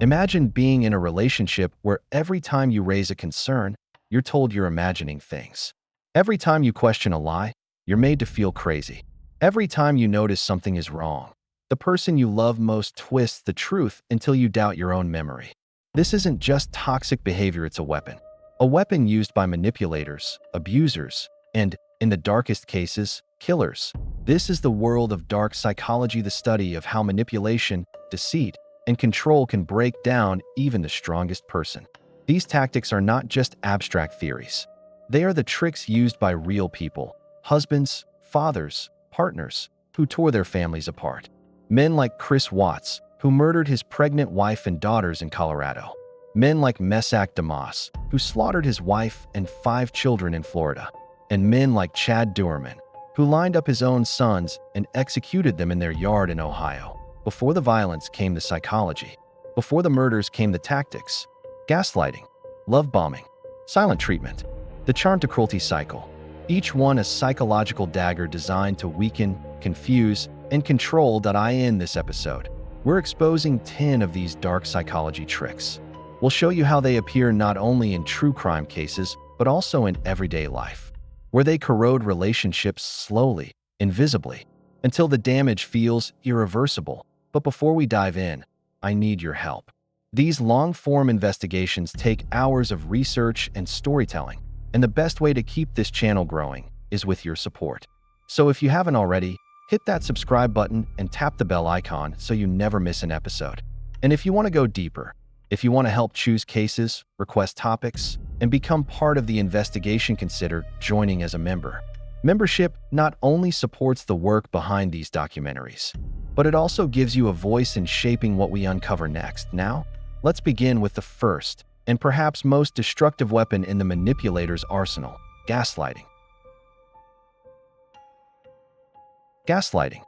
Imagine being in a relationship where every time you raise a concern, you're told you're imagining things. Every time you question a lie, you're made to feel crazy. Every time you notice something is wrong, the person you love most twists the truth until you doubt your own memory. This isn't just toxic behavior, it's a weapon. A weapon used by manipulators, abusers, and, in the darkest cases, killers. This is the world of dark psychology, the study of how manipulation, deceit, and control can break down even the strongest person. These tactics are not just abstract theories. They are the tricks used by real people, husbands, fathers, partners, who tore their families apart. Men like Chris Watts, who murdered his pregnant wife and daughters in Colorado. Men like Mesac Damas, who slaughtered his wife and 5 children in Florida. And men like Chad Doerman, who lined up his own sons and executed them in their yard in Ohio. Before the violence came the psychology. Before the murders came the tactics. Gaslighting, love bombing, silent treatment, the charm to cruelty cycle. Each one a psychological dagger designed to weaken, confuse, and control. In this episode, we're exposing 10 of these dark psychology tricks. We'll show you how they appear not only in true crime cases, but also in everyday life, where they corrode relationships slowly, invisibly, until the damage feels irreversible. But before we dive in, I need your help. These long-form investigations take hours of research and storytelling, and the best way to keep this channel growing is with your support. So if you haven't already, hit that subscribe button and tap the bell icon so you never miss an episode. And if you want to go deeper, if you want to help choose cases, request topics, and become part of the investigation, consider joining as a member. Membership not only supports the work behind these documentaries, but it also gives you a voice in shaping what we uncover next. Now, let's begin with the first, and perhaps most destructive weapon in the manipulator's arsenal, gaslighting. Gaslighting.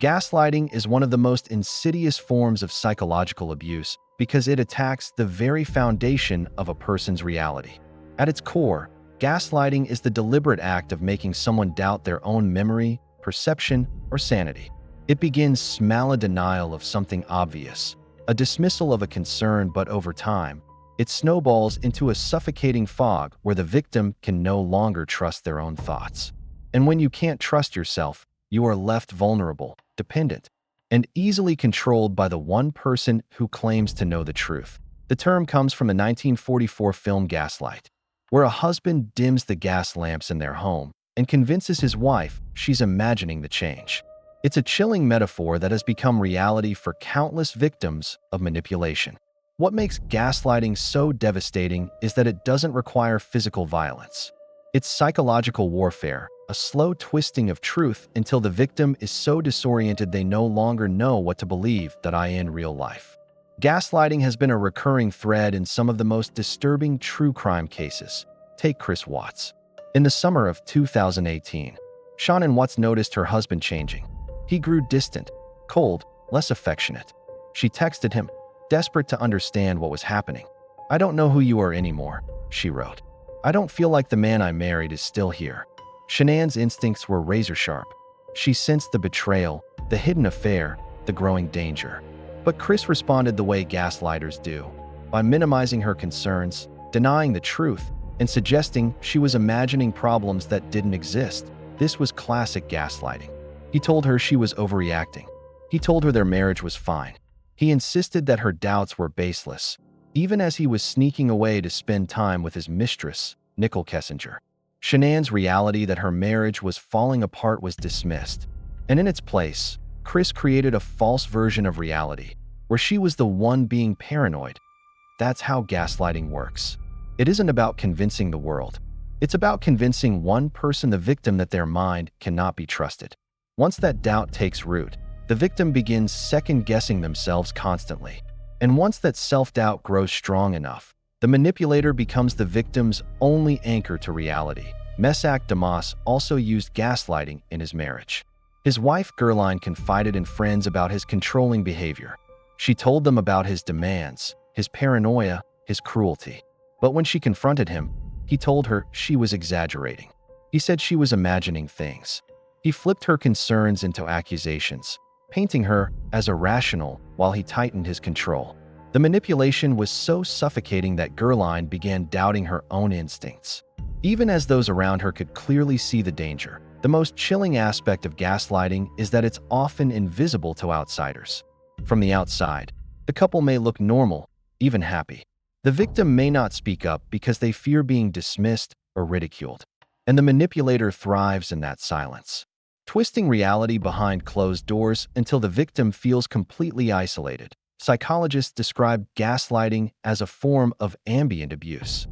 Gaslighting is one of the most insidious forms of psychological abuse because it attacks the very foundation of a person's reality. At its core, gaslighting is the deliberate act of making someone doubt their own memory, perception, or sanity. It begins small denial of something obvious, a dismissal of a concern, but over time, it snowballs into a suffocating fog where the victim can no longer trust their own thoughts. And when you can't trust yourself, you are left vulnerable, dependent, and easily controlled by the one person who claims to know the truth. The term comes from the 1944 film Gaslight, where a husband dims the gas lamps in their home and convinces his wife she's imagining the change. It's a chilling metaphor that has become reality for countless victims of manipulation. What makes gaslighting so devastating is that it doesn't require physical violence. It's psychological warfare, a slow twisting of truth until the victim is so disoriented they no longer know what to believe. In real life, gaslighting has been a recurring thread in some of the most disturbing true crime cases. Take Chris Watts. In the summer of 2018, Shannon Watts noticed her husband changing. He grew distant, cold, less affectionate. She texted him, desperate to understand what was happening. "I don't know who you are anymore," she wrote. "I don't feel like the man I married is still here." Shannon's instincts were razor-sharp. She sensed the betrayal, the hidden affair, the growing danger. But Chris responded the way gaslighters do, by minimizing her concerns, denying the truth, and suggesting she was imagining problems that didn't exist. This was classic gaslighting. He told her she was overreacting. He told her their marriage was fine. He insisted that her doubts were baseless, even as he was sneaking away to spend time with his mistress, Nichol Kessinger. Shannon's reality that her marriage was falling apart was dismissed, and in its place, Chris created a false version of reality, where she was the one being paranoid. That's how gaslighting works. It isn't about convincing the world. It's about convincing one person, the victim, that their mind cannot be trusted. Once that doubt takes root, the victim begins second-guessing themselves constantly. And once that self-doubt grows strong enough, the manipulator becomes the victim's only anchor to reality. Mesac Damas also used gaslighting in his marriage. His wife Gerline confided in friends about his controlling behavior. She told them about his demands, his paranoia, his cruelty. But when she confronted him, he told her she was exaggerating. He said she was imagining things. He flipped her concerns into accusations, painting her as irrational while he tightened his control. The manipulation was so suffocating that Gerline began doubting her own instincts. Even as those around her could clearly see the danger, the most chilling aspect of gaslighting is that it's often invisible to outsiders. From the outside, the couple may look normal, even happy. The victim may not speak up because they fear being dismissed or ridiculed, and the manipulator thrives in that silence, twisting reality behind closed doors until the victim feels completely isolated. Psychologists describe gaslighting as a form of ambient abuse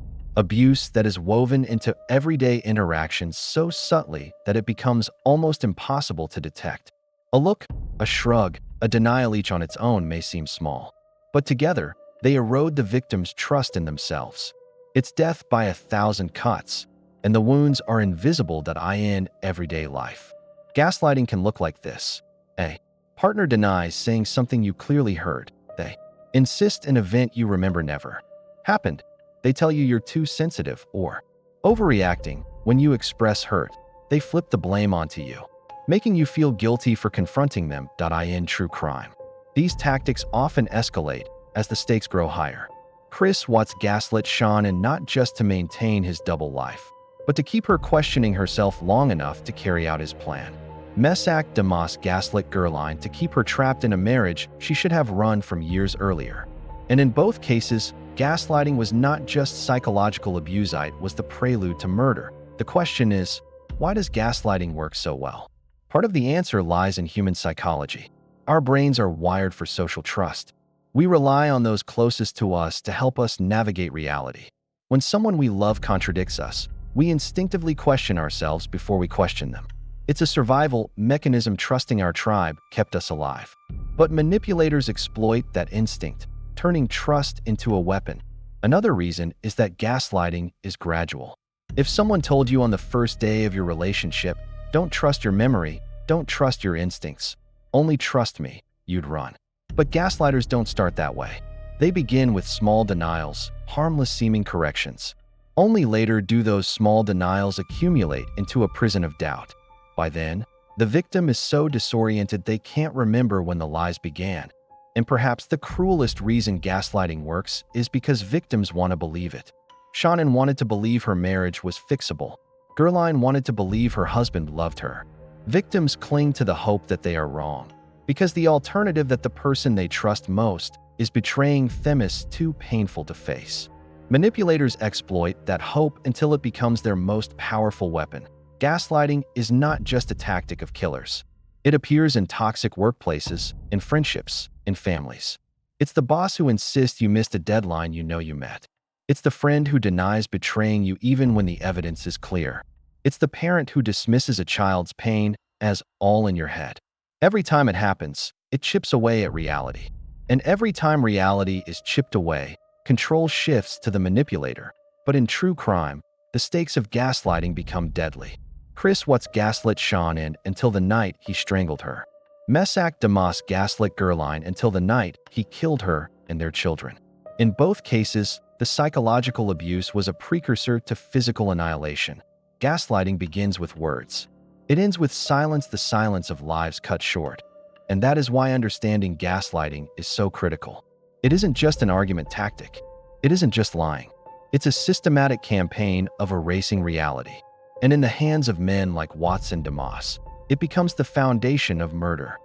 that is woven into everyday interactions so subtly that it becomes almost impossible to detect. A look, a shrug, a denial each on its own may seem small, but together, they erode the victim's trust in themselves. It's death by 1,000 cuts, and the wounds are invisible in everyday life. Gaslighting can look like this. A partner denies saying something you clearly heard. They insist an event you remember never happened. They tell you you're too sensitive or overreacting when you express hurt. They flip the blame onto you, making you feel guilty for confronting them. In true crime, these tactics often escalate as the stakes grow higher. Chris Watts gaslit Shannon not just to maintain his double life, but to keep her questioning herself long enough to carry out his plan. Mesac Damas gaslit Gerline to keep her trapped in a marriage she should have run from years earlier. And in both cases, gaslighting was not just psychological abuse, it was the prelude to murder. The question is, why does gaslighting work so well? Part of the answer lies in human psychology. Our brains are wired for social trust. We rely on those closest to us to help us navigate reality. When someone we love contradicts us, we instinctively question ourselves before we question them. It's a survival mechanism. Trusting our tribe kept us alive. But manipulators exploit that instinct, turning trust into a weapon. Another reason is that gaslighting is gradual. If someone told you on the first day of your relationship, "Don't trust your memory, don't trust your instincts, only trust me," you'd run. But gaslighters don't start that way. They begin with small denials, harmless-seeming corrections. Only later do those small denials accumulate into a prison of doubt. By then, the victim is so disoriented they can't remember when the lies began. And perhaps the cruelest reason gaslighting works is because victims want to believe it. Shannon wanted to believe her marriage was fixable. Gerline wanted to believe her husband loved her. Victims cling to the hope that they are wrong, because the alternative, that the person they trust most is betraying them, is too painful to face. Manipulators exploit that hope until it becomes their most powerful weapon. Gaslighting is not just a tactic of killers. It appears in toxic workplaces, in friendships, in families. It's the boss who insists you missed a deadline you know you met. It's the friend who denies betraying you even when the evidence is clear. It's the parent who dismisses a child's pain as all in your head. Every time it happens, it chips away at reality. And every time reality is chipped away, control shifts to the manipulator. But in true crime, the stakes of gaslighting become deadly. Chris Watts gaslit Shannon until the night he strangled her. Mesac Damas gaslit Gerline until the night he killed her and their children. In both cases, the psychological abuse was a precursor to physical annihilation. Gaslighting begins with words. It ends with silence, the silence of lives cut short. And that is why understanding gaslighting is so critical. It isn't just an argument tactic. It isn't just lying. It's a systematic campaign of erasing reality. And in the hands of men like Watts and Damas, it becomes the foundation of murder.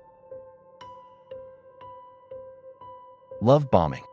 Love bombing.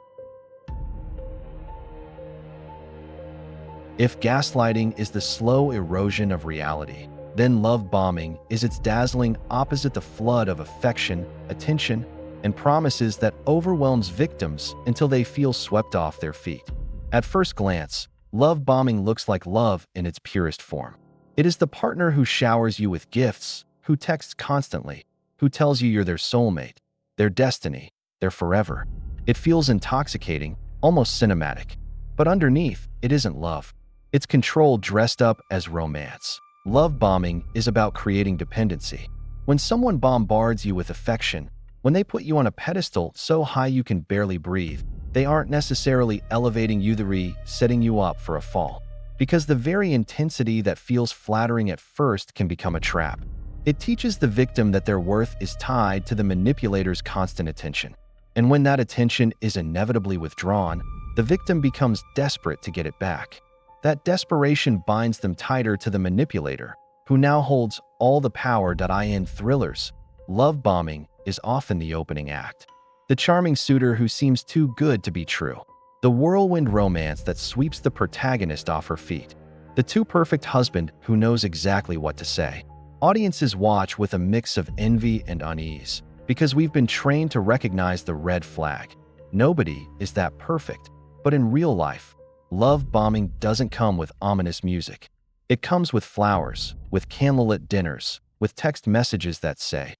If gaslighting is the slow erosion of reality, then love bombing is its dazzling opposite, the flood of affection, attention, and promises that overwhelms victims until they feel swept off their feet. At first glance, love bombing looks like love in its purest form. It is the partner who showers you with gifts, who texts constantly, who tells you you're their soulmate, their destiny, their forever. It feels intoxicating, almost cinematic. But underneath, it isn't love. It's control dressed up as romance. Love bombing is about creating dependency. When someone bombards you with affection, when they put you on a pedestal so high you can barely breathe, they aren't necessarily elevating you, they're setting you up for a fall. Because the very intensity that feels flattering at first can become a trap. It teaches the victim that their worth is tied to the manipulator's constant attention. And when that attention is inevitably withdrawn, the victim becomes desperate to get it back. That desperation binds them tighter to the manipulator, who now holds all the power. In thrillers, love bombing is often the opening act. The charming suitor who seems too good to be true. The whirlwind romance that sweeps the protagonist off her feet. The too perfect husband who knows exactly what to say. Audiences watch with a mix of envy and unease, because we've been trained to recognize the red flag. Nobody is that perfect. But in real life, love bombing doesn't come with ominous music. It comes with flowers, with candlelit dinners, with text messages that say,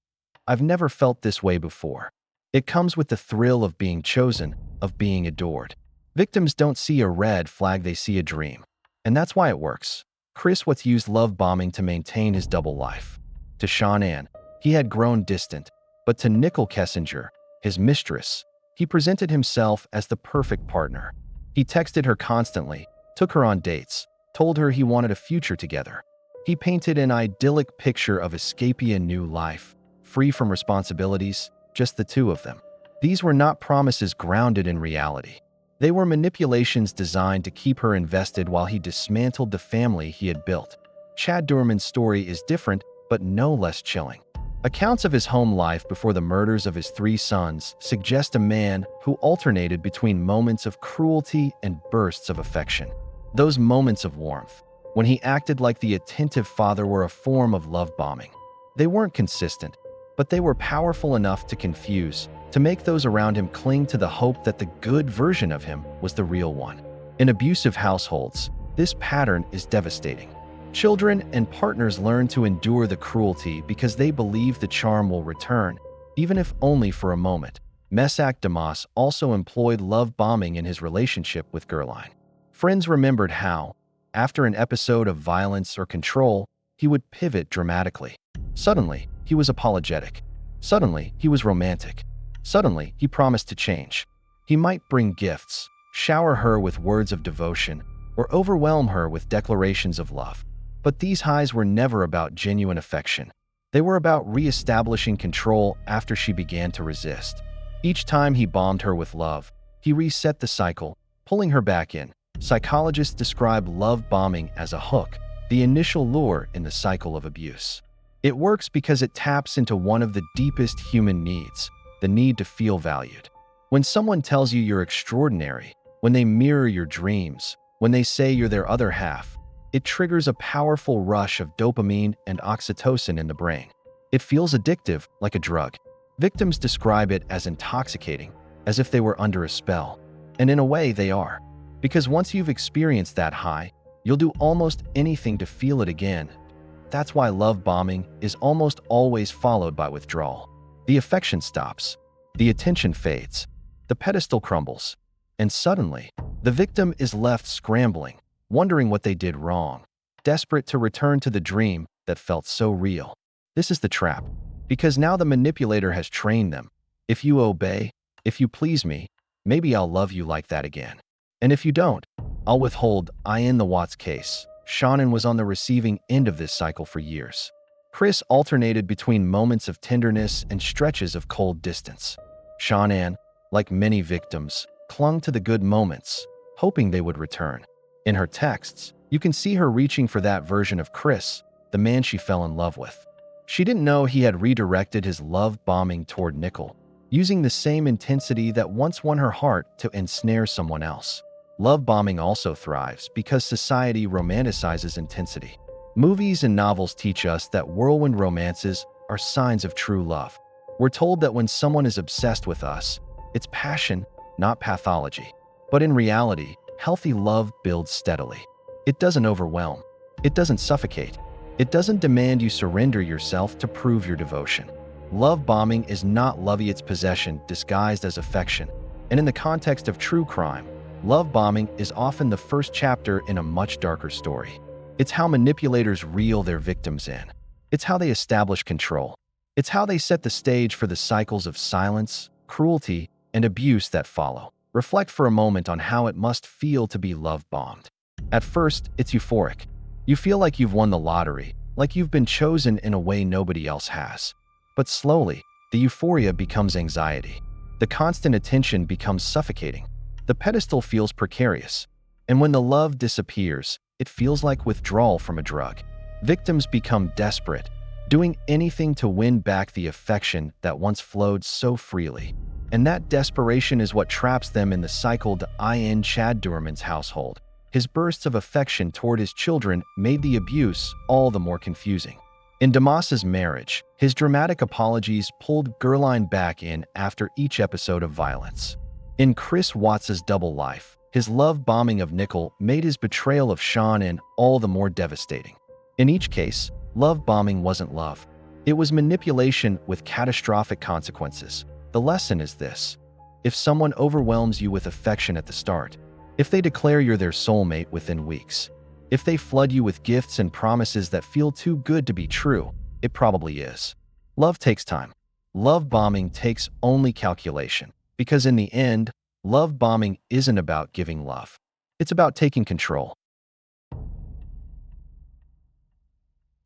"I've never felt this way before." It comes with the thrill of being chosen, of being adored. Victims don't see a red flag, they see a dream. And that's why it works. Chris Watts used love bombing to maintain his double life. To Shanann, he had grown distant, but to Nichol Kessinger, his mistress, he presented himself as the perfect partner. He texted her constantly, took her on dates, told her he wanted a future together. He painted an idyllic picture of escaping a new life, free from responsibilities, just the two of them. These were not promises grounded in reality. They were manipulations designed to keep her invested while he dismantled the family he had built. Chad Doerman's story is different, but no less chilling. Accounts of his home life before the murders of his 3 sons suggest a man who alternated between moments of cruelty and bursts of affection. Those moments of warmth, when he acted like the attentive father, were a form of love bombing. They weren't consistent, but they were powerful enough to confuse, to make those around him cling to the hope that the good version of him was the real one. In abusive households, this pattern is devastating. Children and partners learn to endure the cruelty because they believe the charm will return, even if only for a moment. Mesac Damas also employed love bombing in his relationship with Gerline. Friends remembered how, after an episode of violence or control, he would pivot dramatically. Suddenly, he was apologetic. Suddenly, he was romantic. Suddenly, he promised to change. He might bring gifts, shower her with words of devotion, or overwhelm her with declarations of love. But these highs were never about genuine affection. They were about re-establishing control after she began to resist. Each time he bombed her with love, he reset the cycle, pulling her back in. Psychologists describe love bombing as a hook, the initial lure in the cycle of abuse. It works because it taps into one of the deepest human needs, the need to feel valued. When someone tells you you're extraordinary, when they mirror your dreams, when they say you're their other half, it triggers a powerful rush of dopamine and oxytocin in the brain. It feels addictive, like a drug. Victims describe it as intoxicating, as if they were under a spell. And in a way, they are. Because once you've experienced that high, you'll do almost anything to feel it again. That's why love bombing is almost always followed by withdrawal. The affection stops, the attention fades, the pedestal crumbles, and suddenly, the victim is left scrambling, wondering what they did wrong, desperate to return to the dream that felt so real. This is the trap, because now the manipulator has trained them. If you obey, if you please me, maybe I'll love you like that again. And if you don't, I'll withhold. In the Watts case, Shanann was on the receiving end of this cycle for years. Chris alternated between moments of tenderness and stretches of cold distance. Shanann, like many victims, clung to the good moments, hoping they would return. In her texts, you can see her reaching for that version of Chris, the man she fell in love with. She didn't know he had redirected his love bombing toward Nichol, using the same intensity that once won her heart to ensnare someone else. Love bombing also thrives because society romanticizes intensity. Movies and novels teach us that whirlwind romances are signs of true love. We're told that when someone is obsessed with us, it's passion, not pathology. But in reality, healthy love builds steadily. It doesn't overwhelm. It doesn't suffocate. It doesn't demand you surrender yourself to prove your devotion. Love bombing is not love, it's possession disguised as affection. And in the context of true crime, love bombing is often the first chapter in a much darker story. It's how manipulators reel their victims in. It's how they establish control. It's how they set the stage for the cycles of silence, cruelty, and abuse that follow. Reflect for a moment on how it must feel to be love bombed. At first, it's euphoric. You feel like you've won the lottery, like you've been chosen in a way nobody else has. But slowly, the euphoria becomes anxiety. The constant attention becomes suffocating. The pedestal feels precarious. And when the love disappears, it feels like withdrawal from a drug. Victims become desperate, doing anything to win back the affection that once flowed so freely. And that desperation is what traps them in the cycle in Chad Doerman's household. His bursts of affection toward his children made the abuse all the more confusing. In Damas's marriage, his dramatic apologies pulled Gerline back in after each episode of violence. In Chris Watts's double life, his love bombing of Nichol made his betrayal of Sean all the more devastating. In each case, love bombing wasn't love. It was manipulation with catastrophic consequences. The lesson is this: if someone overwhelms you with affection at the start, if they declare you're their soulmate within weeks, if they flood you with gifts and promises that feel too good to be true, it probably is. Love takes time. Love bombing takes only calculation. Because in the end, love bombing isn't about giving love. It's about taking control.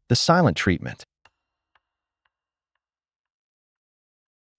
The silent treatment.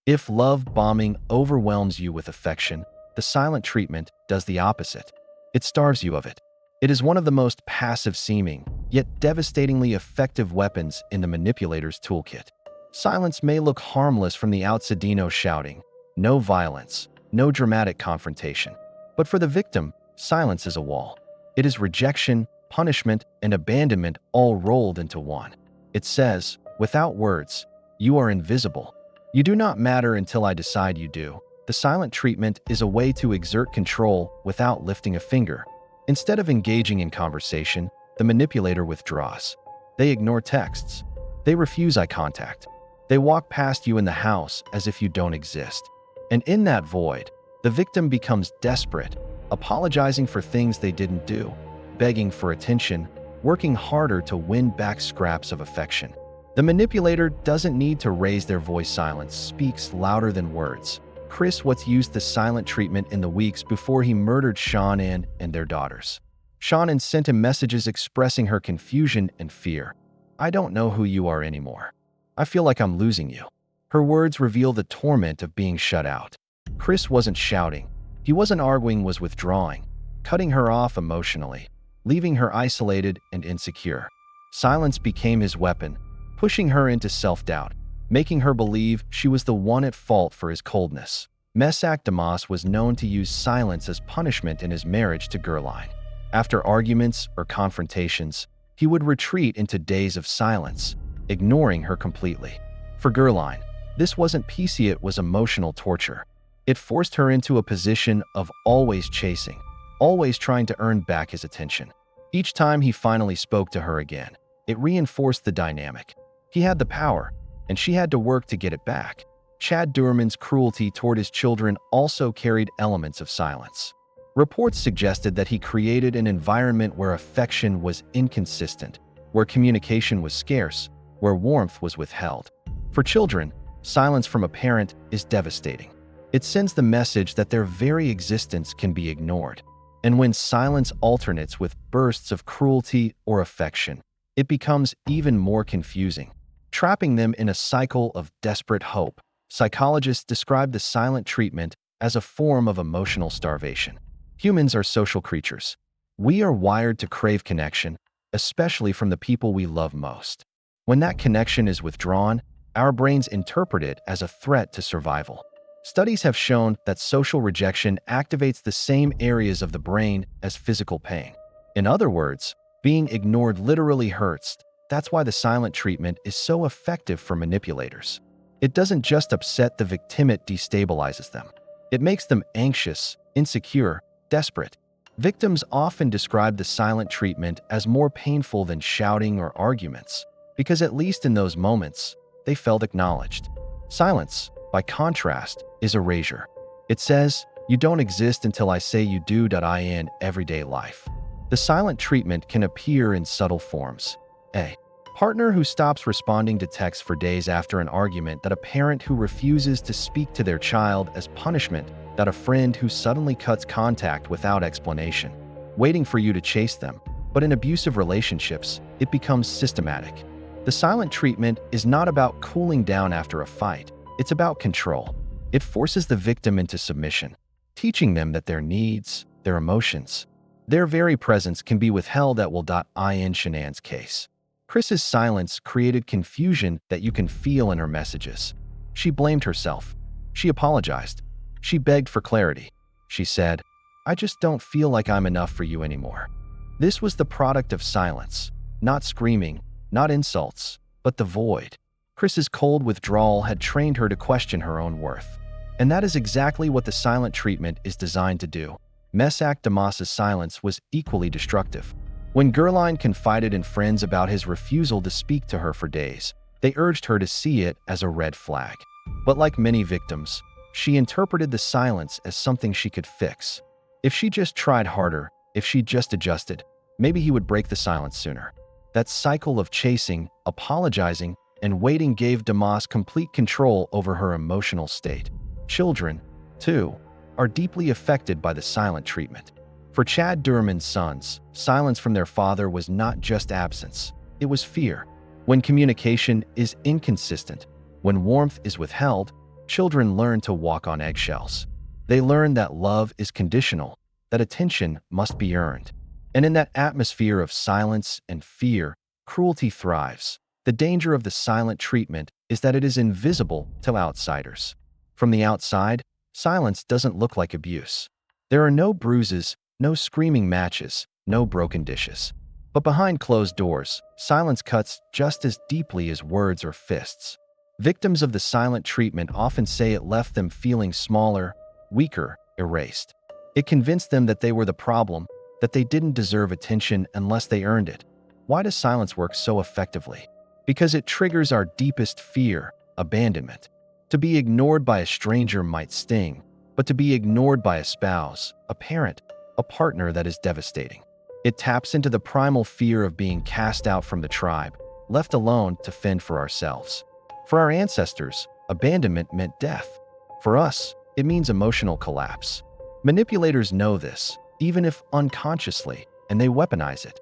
If love bombing overwhelms you with affection, the silent treatment does the opposite. It starves you of it. It is one of the most passive-seeming, yet devastatingly effective weapons in the manipulator's toolkit. Silence may look harmless from the outside, no shouting, no violence, no dramatic confrontation. But for the victim, silence is a wall. It is rejection, punishment, and abandonment all rolled into one. It says, without words, you are invisible. You do not matter until I decide you do. The silent treatment is a way to exert control without lifting a finger. Instead of engaging in conversation, the manipulator withdraws. They ignore texts. They refuse eye contact. They walk past you in the house as if you don't exist. And in that void, the victim becomes desperate, apologizing for things they didn't do, begging for attention, working harder to win back scraps of affection. The manipulator doesn't need to raise their voice. Silence speaks louder than words. Chris Watts used the silent treatment in the weeks before he murdered Sean and their daughters. Sean sent him messages expressing her confusion and fear. I don't know who you are anymore. I feel like I'm losing you. Her words reveal the torment of being shut out. Chris wasn't shouting. He wasn't arguing, was withdrawing, cutting her off emotionally, leaving her isolated and insecure. Silence became his weapon, pushing her into self-doubt, making her believe she was the one at fault for his coldness. Mesac Damas was known to use silence as punishment in his marriage to Gerline. After arguments or confrontations, he would retreat into days of silence, ignoring her completely. For Gerline, this wasn't PC, it was emotional torture. It forced her into a position of always chasing, always trying to earn back his attention. Each time he finally spoke to her again, it reinforced the dynamic. He had the power, and she had to work to get it back. Chad Doerman's cruelty toward his children also carried elements of silence. Reports suggested that he created an environment where affection was inconsistent, where communication was scarce, where warmth was withheld. For children, silence from a parent is devastating. It sends the message that their very existence can be ignored. And when silence alternates with bursts of cruelty or affection, it becomes even more confusing, trapping them in a cycle of desperate hope. Psychologists describe the silent treatment as a form of emotional starvation. Humans are social creatures. We are wired to crave connection, especially from the people we love most. When that connection is withdrawn, our brains interpret it as a threat to survival. Studies have shown that social rejection activates the same areas of the brain as physical pain. In other words, being ignored literally hurts. That's why the silent treatment is so effective for manipulators. It doesn't just upset the victim, it destabilizes them. It makes them anxious, insecure, desperate. Victims often describe the silent treatment as more painful than shouting or arguments, because at least in those moments, they felt acknowledged. Silence, by contrast, is erasure. It says, you don't exist until I say you do. In everyday life, the silent treatment can appear in subtle forms. A partner who stops responding to texts for days after an argument. A parent who refuses to speak to their child as punishment. A friend who suddenly cuts contact without explanation, waiting for you to chase them. But in abusive relationships, it becomes systematic. The silent treatment is not about cooling down after a fight. It's about control. It forces the victim into submission, teaching them that their needs, their emotions, their very presence can be withheld at will.in Shanann's case. Chris's silence created confusion that you can feel in her messages. She blamed herself. She apologized. She begged for clarity. She said, "I just don't feel like I'm enough for you anymore." This was the product of silence, not screaming, not insults, but the void. Chris's cold withdrawal had trained her to question her own worth. And that is exactly what the silent treatment is designed to do. Mesac Damas' silence was equally destructive. When Gerline confided in friends about his refusal to speak to her for days, they urged her to see it as a red flag. But like many victims, she interpreted the silence as something she could fix. If she just tried harder, if she just adjusted, maybe he would break the silence sooner. That cycle of chasing, apologizing, and waiting gave Damas complete control over her emotional state. Children, too, are deeply affected by the silent treatment. For Chad Doerman's sons, silence from their father was not just absence, it was fear. When communication is inconsistent, when warmth is withheld, children learn to walk on eggshells. They learn that love is conditional, that attention must be earned. And in that atmosphere of silence and fear, cruelty thrives. The danger of the silent treatment is that it is invisible to outsiders. From the outside, silence doesn't look like abuse. There are no bruises, no screaming matches, no broken dishes. But behind closed doors, silence cuts just as deeply as words or fists. Victims of the silent treatment often say it left them feeling smaller, weaker, erased. It convinced them that they were the problem, that they didn't deserve attention unless they earned it. Why does silence work so effectively? Because it triggers our deepest fear, abandonment. To be ignored by a stranger might sting, but to be ignored by a spouse, a parent, a partner, that is devastating. It taps into the primal fear of being cast out from the tribe, left alone to fend for ourselves. For our ancestors, abandonment meant death. For us, it means emotional collapse. Manipulators know this, even if unconsciously, and they weaponize it.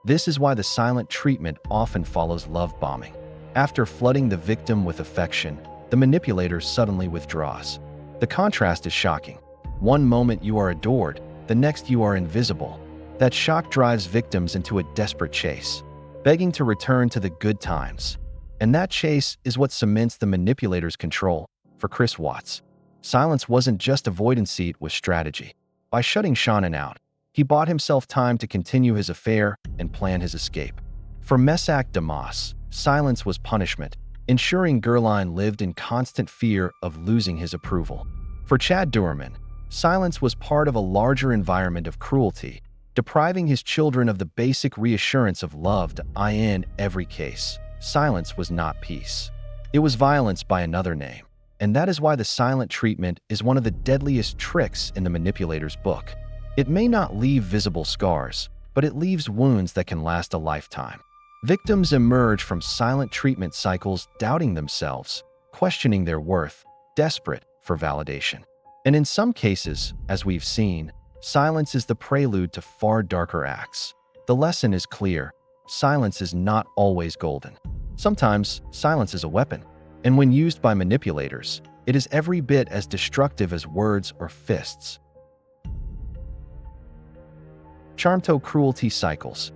This is why the silent treatment often follows love bombing. After flooding the victim with affection, the manipulator suddenly withdraws. The contrast is shocking. One moment you are adored, the next you are invisible. That shock drives victims into a desperate chase, begging to return to the good times. And that chase is what cements the manipulator's control. For Chris Watts, silence wasn't just avoidancy, it was strategy. By shutting Shannon out, he bought himself time to continue his affair and plan his escape. For Mesac Damas, silence was punishment, ensuring Gerline lived in constant fear of losing his approval. For Chad Doerman, silence was part of a larger environment of cruelty, depriving his children of the basic reassurance of love. In every case, silence was not peace. It was violence by another name. And that is why the silent treatment is one of the deadliest tricks in the manipulator's book. It may not leave visible scars, but it leaves wounds that can last a lifetime. Victims emerge from silent treatment cycles doubting themselves, questioning their worth, desperate for validation. And in some cases, as we've seen, silence is the prelude to far darker acts. The lesson is clear: silence is not always golden. Sometimes, silence is a weapon. And when used by manipulators, it is every bit as destructive as words or fists. Charm-to-cruelty cycles.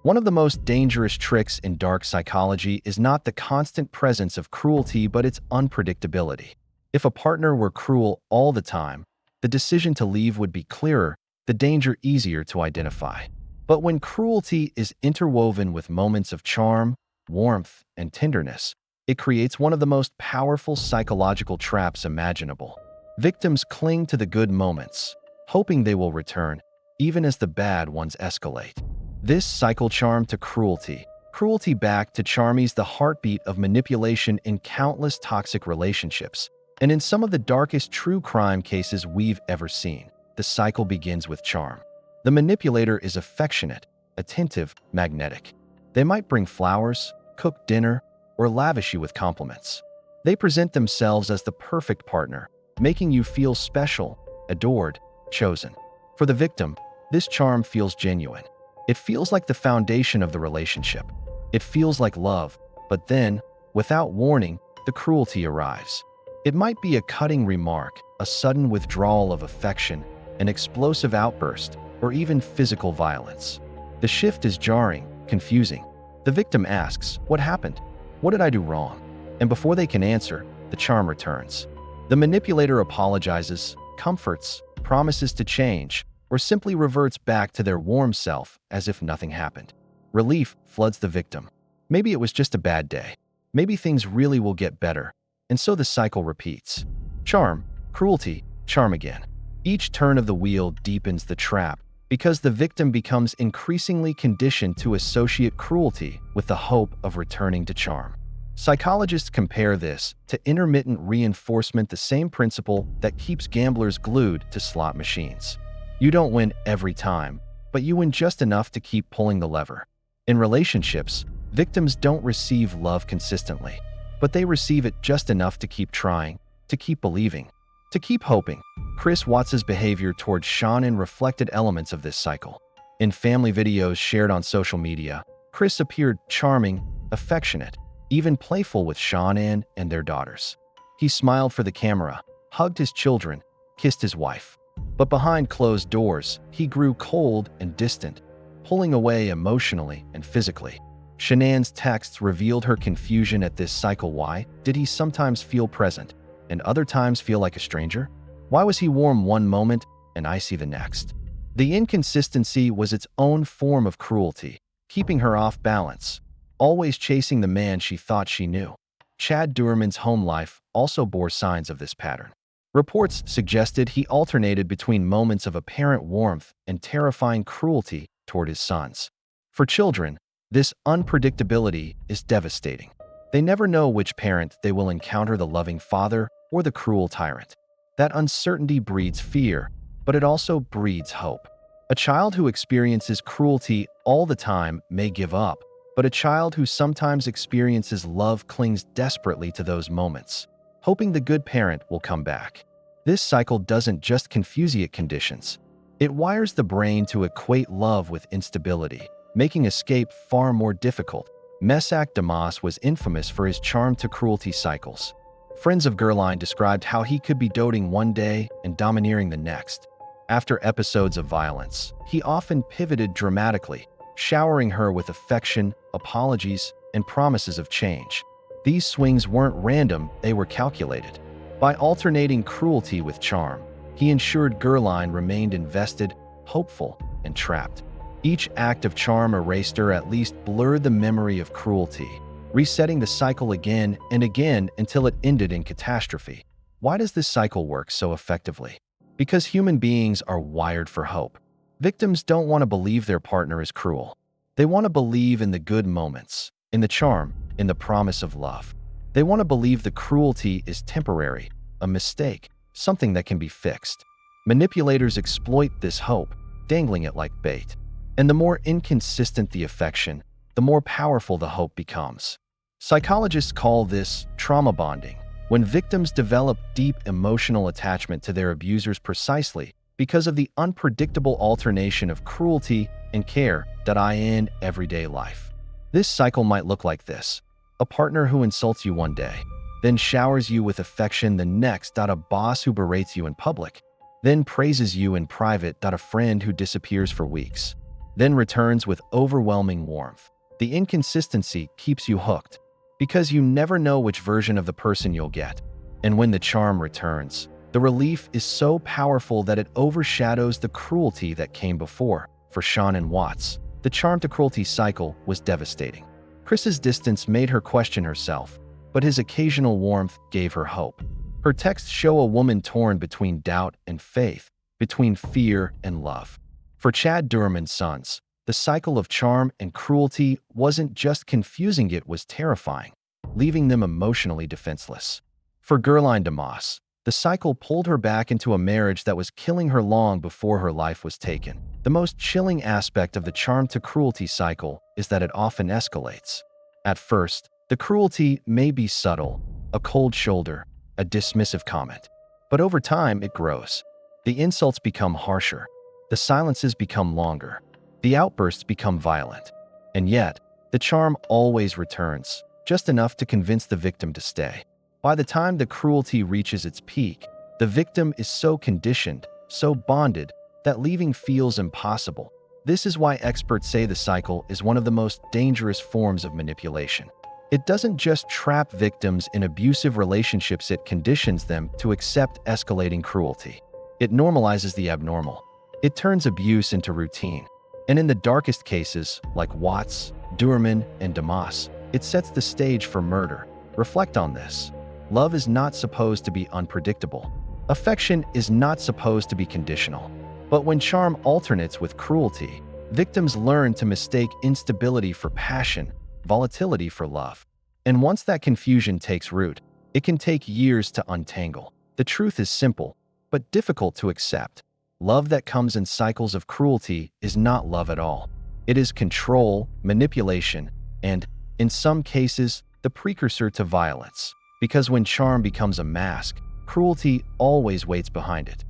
One of the most dangerous tricks in dark psychology is not the constant presence of cruelty, but its unpredictability. If a partner were cruel all the time, the decision to leave would be clearer, the danger easier to identify. But when cruelty is interwoven with moments of charm, warmth, and tenderness, it creates one of the most powerful psychological traps imaginable. Victims cling to the good moments, hoping they will return, even as the bad ones escalate. This cycle, charm to cruelty, cruelty back to charm, is the heartbeat of manipulation in countless toxic relationships. And in some of the darkest true crime cases we've ever seen, the cycle begins with charm. The manipulator is affectionate, attentive, magnetic. They might bring flowers, cook dinner, or lavish you with compliments. They present themselves as the perfect partner, making you feel special, adored, chosen. For the victim, this charm feels genuine. It feels like the foundation of the relationship. It feels like love, but then, without warning, the cruelty arrives. It might be a cutting remark, a sudden withdrawal of affection, an explosive outburst, or even physical violence. The shift is jarring, confusing. The victim asks, "What happened? What did I do wrong?" And before they can answer, the charm returns. The manipulator apologizes, comforts, promises to change, or simply reverts back to their warm self as if nothing happened. Relief floods the victim. Maybe it was just a bad day. Maybe things really will get better. And so the cycle repeats. Charm, cruelty, charm again. Each turn of the wheel deepens the trap because the victim becomes increasingly conditioned to associate cruelty with the hope of returning to charm. Psychologists compare this to intermittent reinforcement, the same principle that keeps gamblers glued to slot machines. You don't win every time, but you win just enough to keep pulling the lever. In relationships, victims don't receive love consistently, but they receive it just enough to keep trying, to keep believing, to keep hoping. Chris Watts's behavior towards Shannon reflected elements of this cycle. In family videos shared on social media, Chris appeared charming, affectionate, even playful with Shannon and their daughters. He smiled for the camera, hugged his children, kissed his wife. But behind closed doors, he grew cold and distant, pulling away emotionally and physically. Shannon's texts revealed her confusion at this cycle. Why did he sometimes feel present and other times feel like a stranger? Why was he warm one moment and icy the next? The inconsistency was its own form of cruelty, keeping her off balance, always chasing the man she thought she knew. Chad Doerman's home life also bore signs of this pattern. Reports suggested he alternated between moments of apparent warmth and terrifying cruelty toward his sons. For children, this unpredictability is devastating. They never know which parent they will encounter, the loving father or the cruel tyrant. That uncertainty breeds fear, but it also breeds hope. A child who experiences cruelty all the time may give up, but a child who sometimes experiences love clings desperately to those moments, hoping the good parent will come back. This cycle doesn't just confuse conditions. It wires the brain to equate love with instability, making escape far more difficult. Mesac Damas was infamous for his charm to cruelty cycles. Friends of Gerline described how he could be doting one day and domineering the next. After episodes of violence, he often pivoted dramatically, showering her with affection, apologies, and promises of change. These swings weren't random, they were calculated. By alternating cruelty with charm, he ensured Gerline remained invested, hopeful, and trapped. Each act of charm erased or at least blurred the memory of cruelty, resetting the cycle again and again until it ended in catastrophe. Why does this cycle work so effectively? Because human beings are wired for hope. Victims don't want to believe their partner is cruel. They want to believe in the good moments, in the charm, in the promise of love. They want to believe the cruelty is temporary, a mistake, something that can be fixed. Manipulators exploit this hope, dangling it like bait. And the more inconsistent the affection, the more powerful the hope becomes. Psychologists call this trauma bonding, when victims develop deep emotional attachment to their abusers precisely because of the unpredictable alternation of cruelty and care in everyday life. This cycle might look like this: a partner who insults you one day, then showers you with affection the next. A boss who berates you in public, then praises you in private. A friend who disappears for weeks, then returns with overwhelming warmth. The inconsistency keeps you hooked, because you never know which version of the person you'll get. And when the charm returns, the relief is so powerful that it overshadows the cruelty that came before. For Shannon Watts, the charm to cruelty cycle was devastating. Chris's distance made her question herself, but his occasional warmth gave her hope. Her texts show a woman torn between doubt and faith, between fear and love. For Chad Doerman's sons, the cycle of charm and cruelty wasn't just confusing, it was terrifying, leaving them emotionally defenseless. For Gerline Damas, the cycle pulled her back into a marriage that was killing her long before her life was taken. The most chilling aspect of the charm to cruelty cycle is that it often escalates. At first, the cruelty may be subtle, a cold shoulder, a dismissive comment. But over time, it grows. The insults become harsher. The silences become longer. The outbursts become violent. And yet, the charm always returns, just enough to convince the victim to stay. By the time the cruelty reaches its peak, the victim is so conditioned, so bonded, that leaving feels impossible. This is why experts say the cycle is one of the most dangerous forms of manipulation. It doesn't just trap victims in abusive relationships, it conditions them to accept escalating cruelty. It normalizes the abnormal. It turns abuse into routine. And in the darkest cases, like Watts, Doerman, and Damas, it sets the stage for murder. Reflect on this. Love is not supposed to be unpredictable. Affection is not supposed to be conditional. But when charm alternates with cruelty, victims learn to mistake instability for passion, volatility for love. And once that confusion takes root, it can take years to untangle. The truth is simple, but difficult to accept. Love that comes in cycles of cruelty is not love at all. It is control, manipulation, and, in some cases, the precursor to violence. Because when charm becomes a mask, cruelty always waits behind it.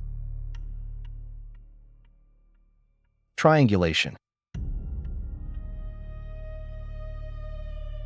Triangulation.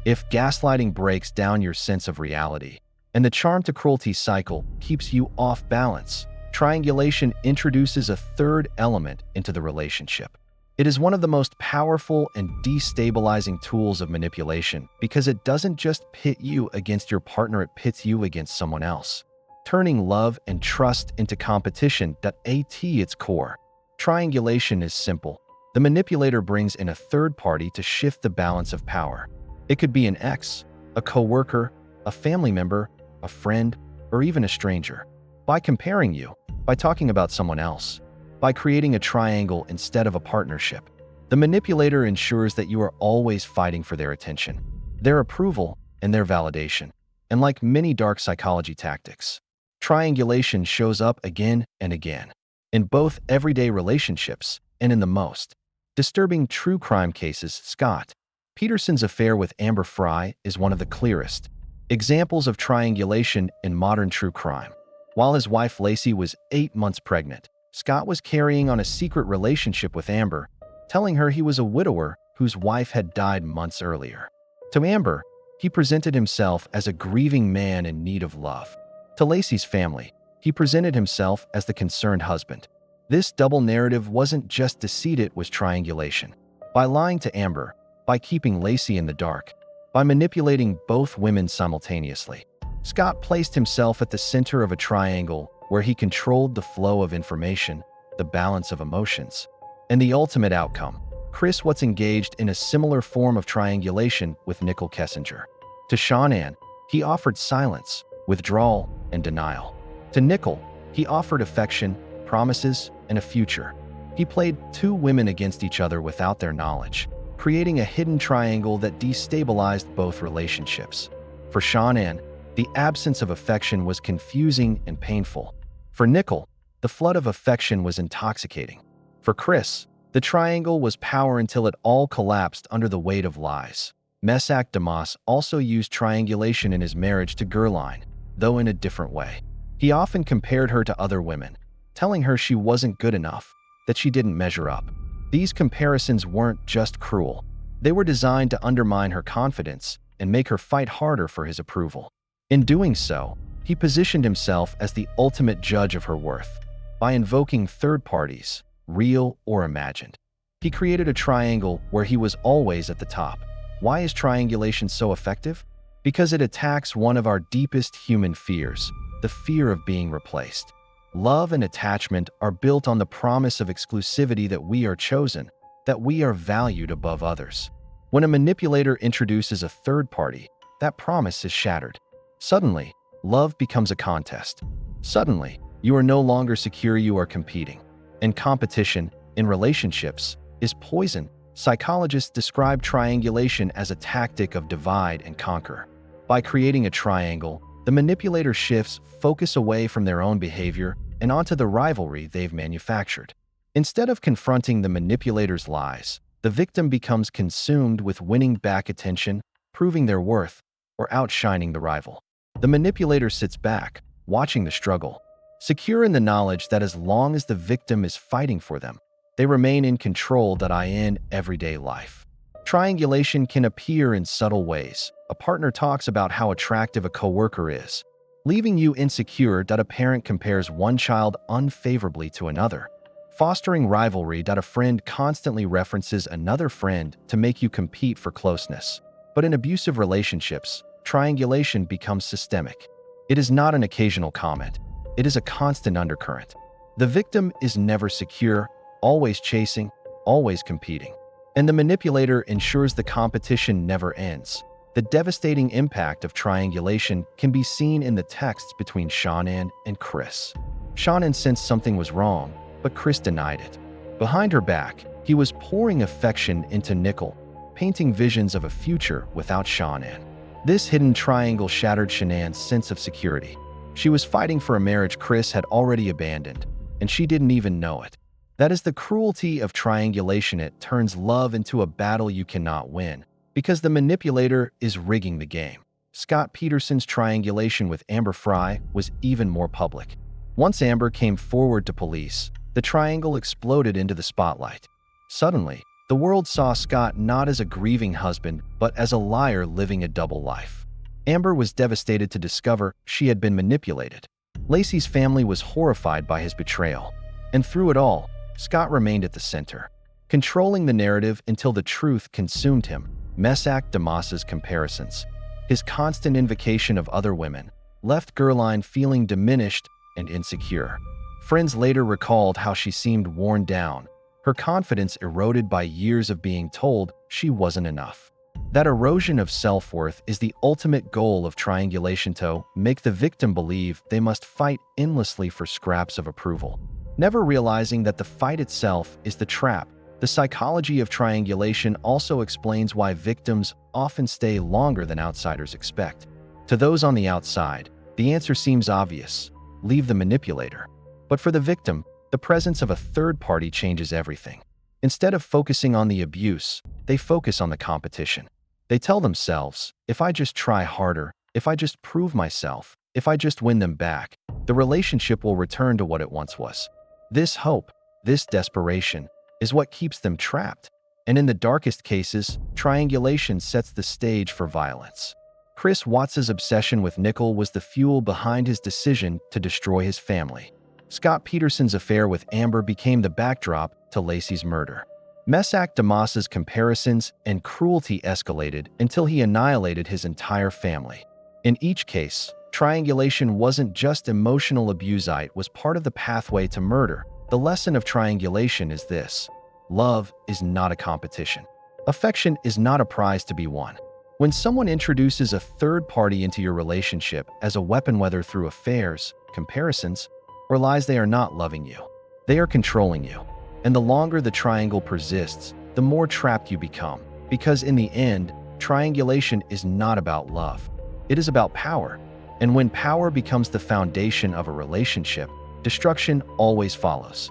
If gaslighting breaks down your sense of reality, and the charm to cruelty cycle keeps you off balance, triangulation introduces a third element into the relationship. It is one of the most powerful and destabilizing tools of manipulation because it doesn't just pit you against your partner, it pits you against someone else, turning love and trust into competition. At its core, triangulation is simple. The manipulator brings in a third party to shift the balance of power. It could be an ex, a coworker, a family member, a friend, or even a stranger. By comparing you, by talking about someone else, by creating a triangle instead of a partnership, the manipulator ensures that you are always fighting for their attention, their approval, and their validation. And like many dark psychology tactics, triangulation shows up again and again, in both everyday relationships and in the most disturbing true crime cases. Scott Peterson's affair with Amber Frey is one of the clearest examples of triangulation in modern true crime. While his wife Lacey was 8 months pregnant, Scott was carrying on a secret relationship with Amber, telling her he was a widower whose wife had died months earlier. To Amber, he presented himself as a grieving man in need of love. To Lacey's family, he presented himself as the concerned husband. This double narrative wasn't just deceit, it was triangulation. By lying to Amber, by keeping Lacey in the dark, by manipulating both women simultaneously, Scott placed himself at the center of a triangle where he controlled the flow of information, the balance of emotions, and the ultimate outcome. Chris Watts engaged in a similar form of triangulation with Nichol Kessinger. To Shanann, he offered silence, withdrawal, and denial. To Nichol, he offered affection, promises, and a future. He played two women against each other without their knowledge, creating a hidden triangle that destabilized both relationships. For Shanann, the absence of affection was confusing and painful. For Nichol, the flood of affection was intoxicating. For Chris, the triangle was power until it all collapsed under the weight of lies. Mesac Damas also used triangulation in his marriage to Gerline, though in a different way. He often compared her to other women, telling her she wasn't good enough, that she didn't measure up. These comparisons weren't just cruel. They were designed to undermine her confidence and make her fight harder for his approval. In doing so, he positioned himself as the ultimate judge of her worth. By invoking third parties, real or imagined, he created a triangle where he was always at the top. Why is triangulation so effective? Because it attacks one of our deepest human fears, the fear of being replaced. Love and attachment are built on the promise of exclusivity, that we are chosen, that we are valued above others. When a manipulator introduces a third party, that promise is shattered. Suddenly, love becomes a contest. Suddenly, you are no longer secure, you are competing. And competition, in relationships, is poison. Psychologists describe triangulation as a tactic of divide and conquer. By creating a triangle, the manipulator shifts focus away from their own behavior and onto the rivalry they've manufactured. Instead of confronting the manipulator's lies, the victim becomes consumed with winning back attention, proving their worth, or outshining the rival. The manipulator sits back, watching the struggle, secure in the knowledge that as long as the victim is fighting for them, they remain in control in everyday life. Triangulation can appear in subtle ways. A partner talks about how attractive a coworker is, leaving you insecure. A parent compares one child unfavorably to another, fostering rivalry. A friend constantly references another friend to make you compete for closeness. But in abusive relationships, triangulation becomes systemic. It is not an occasional comment. It is a constant undercurrent. The victim is never secure, always chasing, always competing. And the manipulator ensures the competition never ends. The devastating impact of triangulation can be seen in the texts between Shannon and Chris. Shannon sensed something was wrong, but Chris denied it. Behind her back, he was pouring affection into Nichol, painting visions of a future without Shannon. This hidden triangle shattered Shannon's sense of security. She was fighting for a marriage Chris had already abandoned, and she didn't even know it. That is the cruelty of triangulation. It turns love into a battle you cannot win, because the manipulator is rigging the game. Scott Peterson's triangulation with Amber Frey was even more public. Once Amber came forward to police, the triangle exploded into the spotlight. Suddenly, the world saw Scott not as a grieving husband, but as a liar living a double life. Amber was devastated to discover she had been manipulated. Lacey's family was horrified by his betrayal. And through it all, Scott remained at the center, controlling the narrative until the truth consumed him. Mesac Damas's comparisons, his constant invocation of other women, left Gerline feeling diminished and insecure. Friends later recalled how she seemed worn down, her confidence eroded by years of being told she wasn't enough. That erosion of self-worth is the ultimate goal of triangulation, to make the victim believe they must fight endlessly for scraps of approval, never realizing that the fight itself is the trap. The psychology of triangulation also explains why victims often stay longer than outsiders expect. To those on the outside, the answer seems obvious: leave the manipulator. But for the victim, the presence of a third party changes everything. Instead of focusing on the abuse, they focus on the competition. They tell themselves, if I just try harder, if I just prove myself, if I just win them back, the relationship will return to what it once was. This hope, this desperation, is what keeps them trapped. And in the darkest cases, triangulation sets the stage for violence. Chris Watts's obsession with Nichol was the fuel behind his decision to destroy his family. Scott Peterson's affair with Amber became the backdrop to Lacey's murder. Mesac Damas's comparisons and cruelty escalated until he annihilated his entire family. In each case, triangulation wasn't just emotional abuse, it was part of the pathway to murder. The lesson of triangulation is this: love is not a competition. Affection is not a prize to be won. When someone introduces a third party into your relationship as a weapon, whether through affairs, comparisons, or lies, they are not loving you. They are controlling you. And the longer the triangle persists, the more trapped you become. Because in the end, triangulation is not about love. It is about power. And when power becomes the foundation of a relationship, destruction always follows.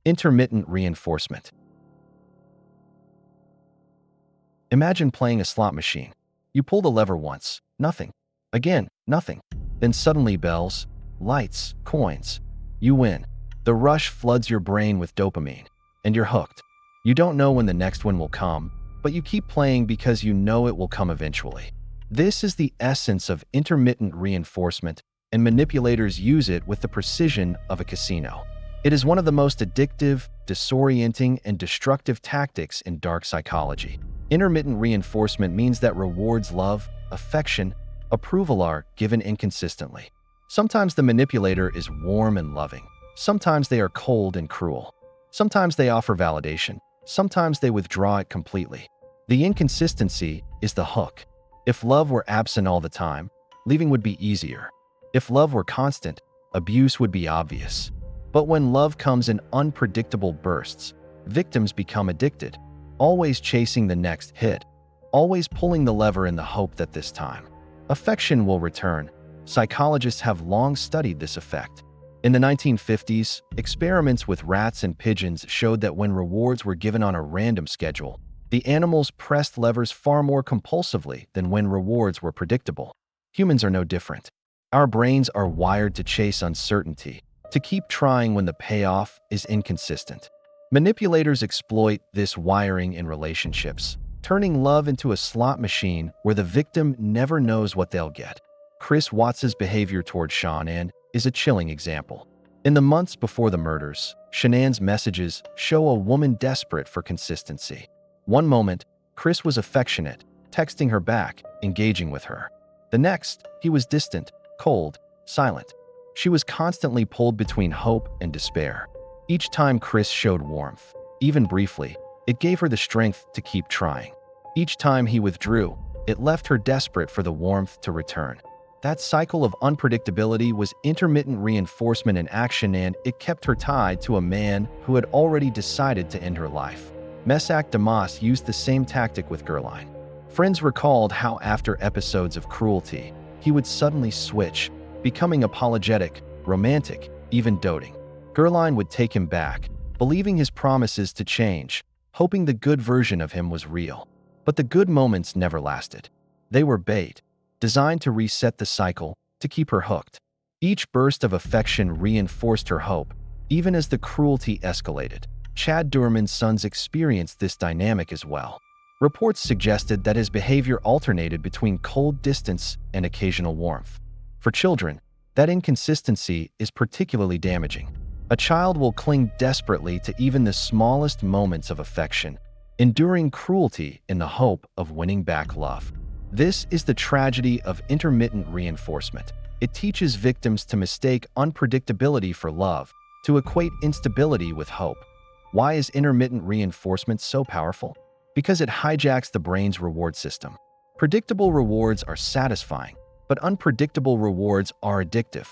Intermittent reinforcement. Imagine playing a slot machine. You pull the lever once, nothing. Again, nothing. Then suddenly bells, lights, coins. You win. The rush floods your brain with dopamine, and you're hooked. You don't know when the next one will come, but you keep playing because you know it will come eventually. This is the essence of intermittent reinforcement, and manipulators use it with the precision of a casino. It is one of the most addictive, disorienting, and destructive tactics in dark psychology. Intermittent reinforcement means that rewards, love, affection, approval are given inconsistently. Sometimes the manipulator is warm and loving. Sometimes they are cold and cruel. Sometimes they offer validation. Sometimes they withdraw it completely. The inconsistency is the hook. If love were absent all the time, leaving would be easier. If love were constant, abuse would be obvious. But when love comes in unpredictable bursts, victims become addicted, always chasing the next hit, always pulling the lever in the hope that this time affection will return. Psychologists have long studied this effect. In the 1950s, experiments with rats and pigeons showed that when rewards were given on a random schedule, the animals pressed levers far more compulsively than when rewards were predictable. Humans are no different. Our brains are wired to chase uncertainty, to keep trying when the payoff is inconsistent. Manipulators exploit this wiring in relationships, turning love into a slot machine where the victim never knows what they'll get. Chris Watts's behavior toward Shannon is a chilling example. In the months before the murders, Shannon's messages show a woman desperate for consistency. One moment, Chris was affectionate, texting her back, engaging with her. The next, he was distant, cold, silent. She was constantly pulled between hope and despair. Each time Chris showed warmth, even briefly, it gave her the strength to keep trying. Each time he withdrew, it left her desperate for the warmth to return. That cycle of unpredictability was intermittent reinforcement in action, and it kept her tied to a man who had already decided to end her life. Mesac Damas used the same tactic with Gerline. Friends recalled how after episodes of cruelty, he would suddenly switch, becoming apologetic, romantic, even doting. Gerline would take him back, believing his promises to change, hoping the good version of him was real. But the good moments never lasted. They were bait, designed to reset the cycle, to keep her hooked. Each burst of affection reinforced her hope, even as the cruelty escalated. Chad Doerman's sons experienced this dynamic as well. Reports suggested that his behavior alternated between cold distance and occasional warmth. For children, that inconsistency is particularly damaging. A child will cling desperately to even the smallest moments of affection, enduring cruelty in the hope of winning back love. This is the tragedy of intermittent reinforcement. It teaches victims to mistake unpredictability for love, to equate instability with hope. Why is intermittent reinforcement so powerful? Because it hijacks the brain's reward system. Predictable rewards are satisfying, but unpredictable rewards are addictive.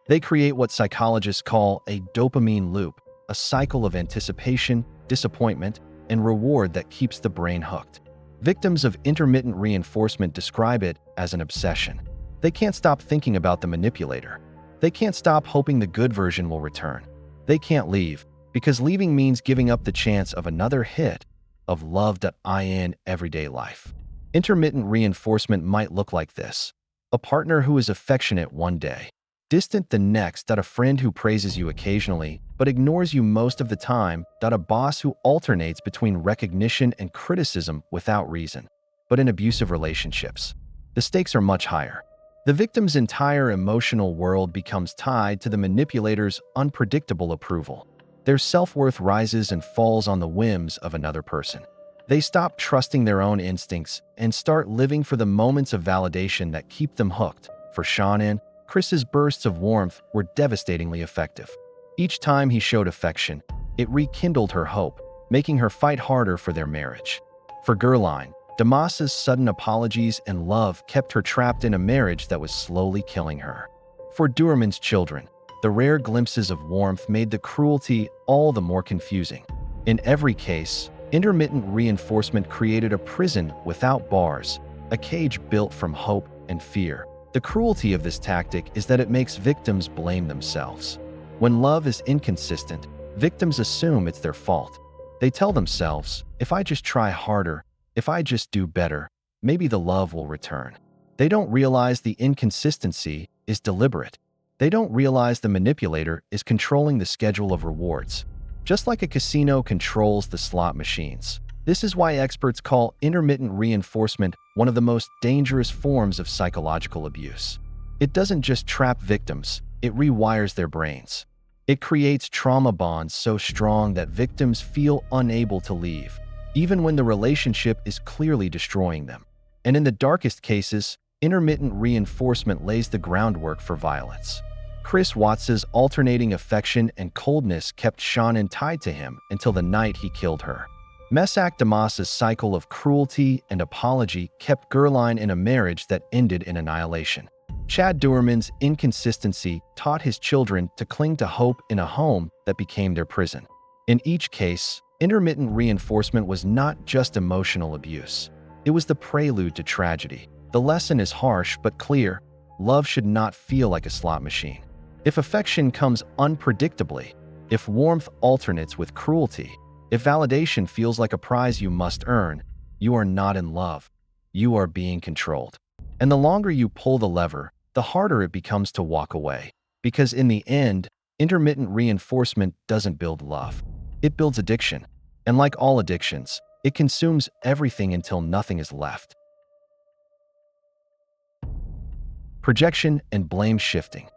They create what psychologists call a dopamine loop, a cycle of anticipation, disappointment, and reward that keeps the brain hooked. Victims of intermittent reinforcement describe it as an obsession. They can't stop thinking about the manipulator. They can't stop hoping the good version will return. They can't leave, because leaving means giving up the chance of another hit of love.in everyday life. Intermittent reinforcement might look like this: a partner who is affectionate one day, distant the next, a friend who praises you occasionally but ignores you most of the time, a boss who alternates between recognition and criticism without reason. But in abusive relationships, the stakes are much higher. The victim's entire emotional world becomes tied to the manipulator's unpredictable approval. Their self-worth rises and falls on the whims of another person. They stop trusting their own instincts and start living for the moments of validation that keep them hooked. For Shannon, Chris's bursts of warmth were devastatingly effective. Each time he showed affection, it rekindled her hope, making her fight harder for their marriage. For Gerline, Damas's sudden apologies and love kept her trapped in a marriage that was slowly killing her. For Doerman's children, the rare glimpses of warmth made the cruelty all the more confusing. In every case, intermittent reinforcement created a prison without bars, a cage built from hope and fear. The cruelty of this tactic is that it makes victims blame themselves. When love is inconsistent, victims assume it's their fault. They tell themselves, if I just try harder, if I just do better, maybe the love will return. They don't realize the inconsistency is deliberate. They don't realize the manipulator is controlling the schedule of rewards, just like a casino controls the slot machines. This is why experts call intermittent reinforcement one of the most dangerous forms of psychological abuse. It doesn't just trap victims, it rewires their brains. It creates trauma bonds so strong that victims feel unable to leave, even when the relationship is clearly destroying them. And in the darkest cases, intermittent reinforcement lays the groundwork for violence. Chris Watts's alternating affection and coldness kept Shannon tied to him until the night he killed her. Mesac Damas's cycle of cruelty and apology kept Gerline in a marriage that ended in annihilation. Chad Doerman's inconsistency taught his children to cling to hope in a home that became their prison. In each case, intermittent reinforcement was not just emotional abuse. It was the prelude to tragedy. The lesson is harsh but clear: love should not feel like a slot machine. If affection comes unpredictably, if warmth alternates with cruelty, if validation feels like a prize you must earn, you are not in love. You are being controlled. And the longer you pull the lever, the harder it becomes to walk away. Because in the end, Intermittent reinforcement doesn't build love. It builds addiction. And like all addictions, it consumes everything until nothing is left. Projection and blame shifting.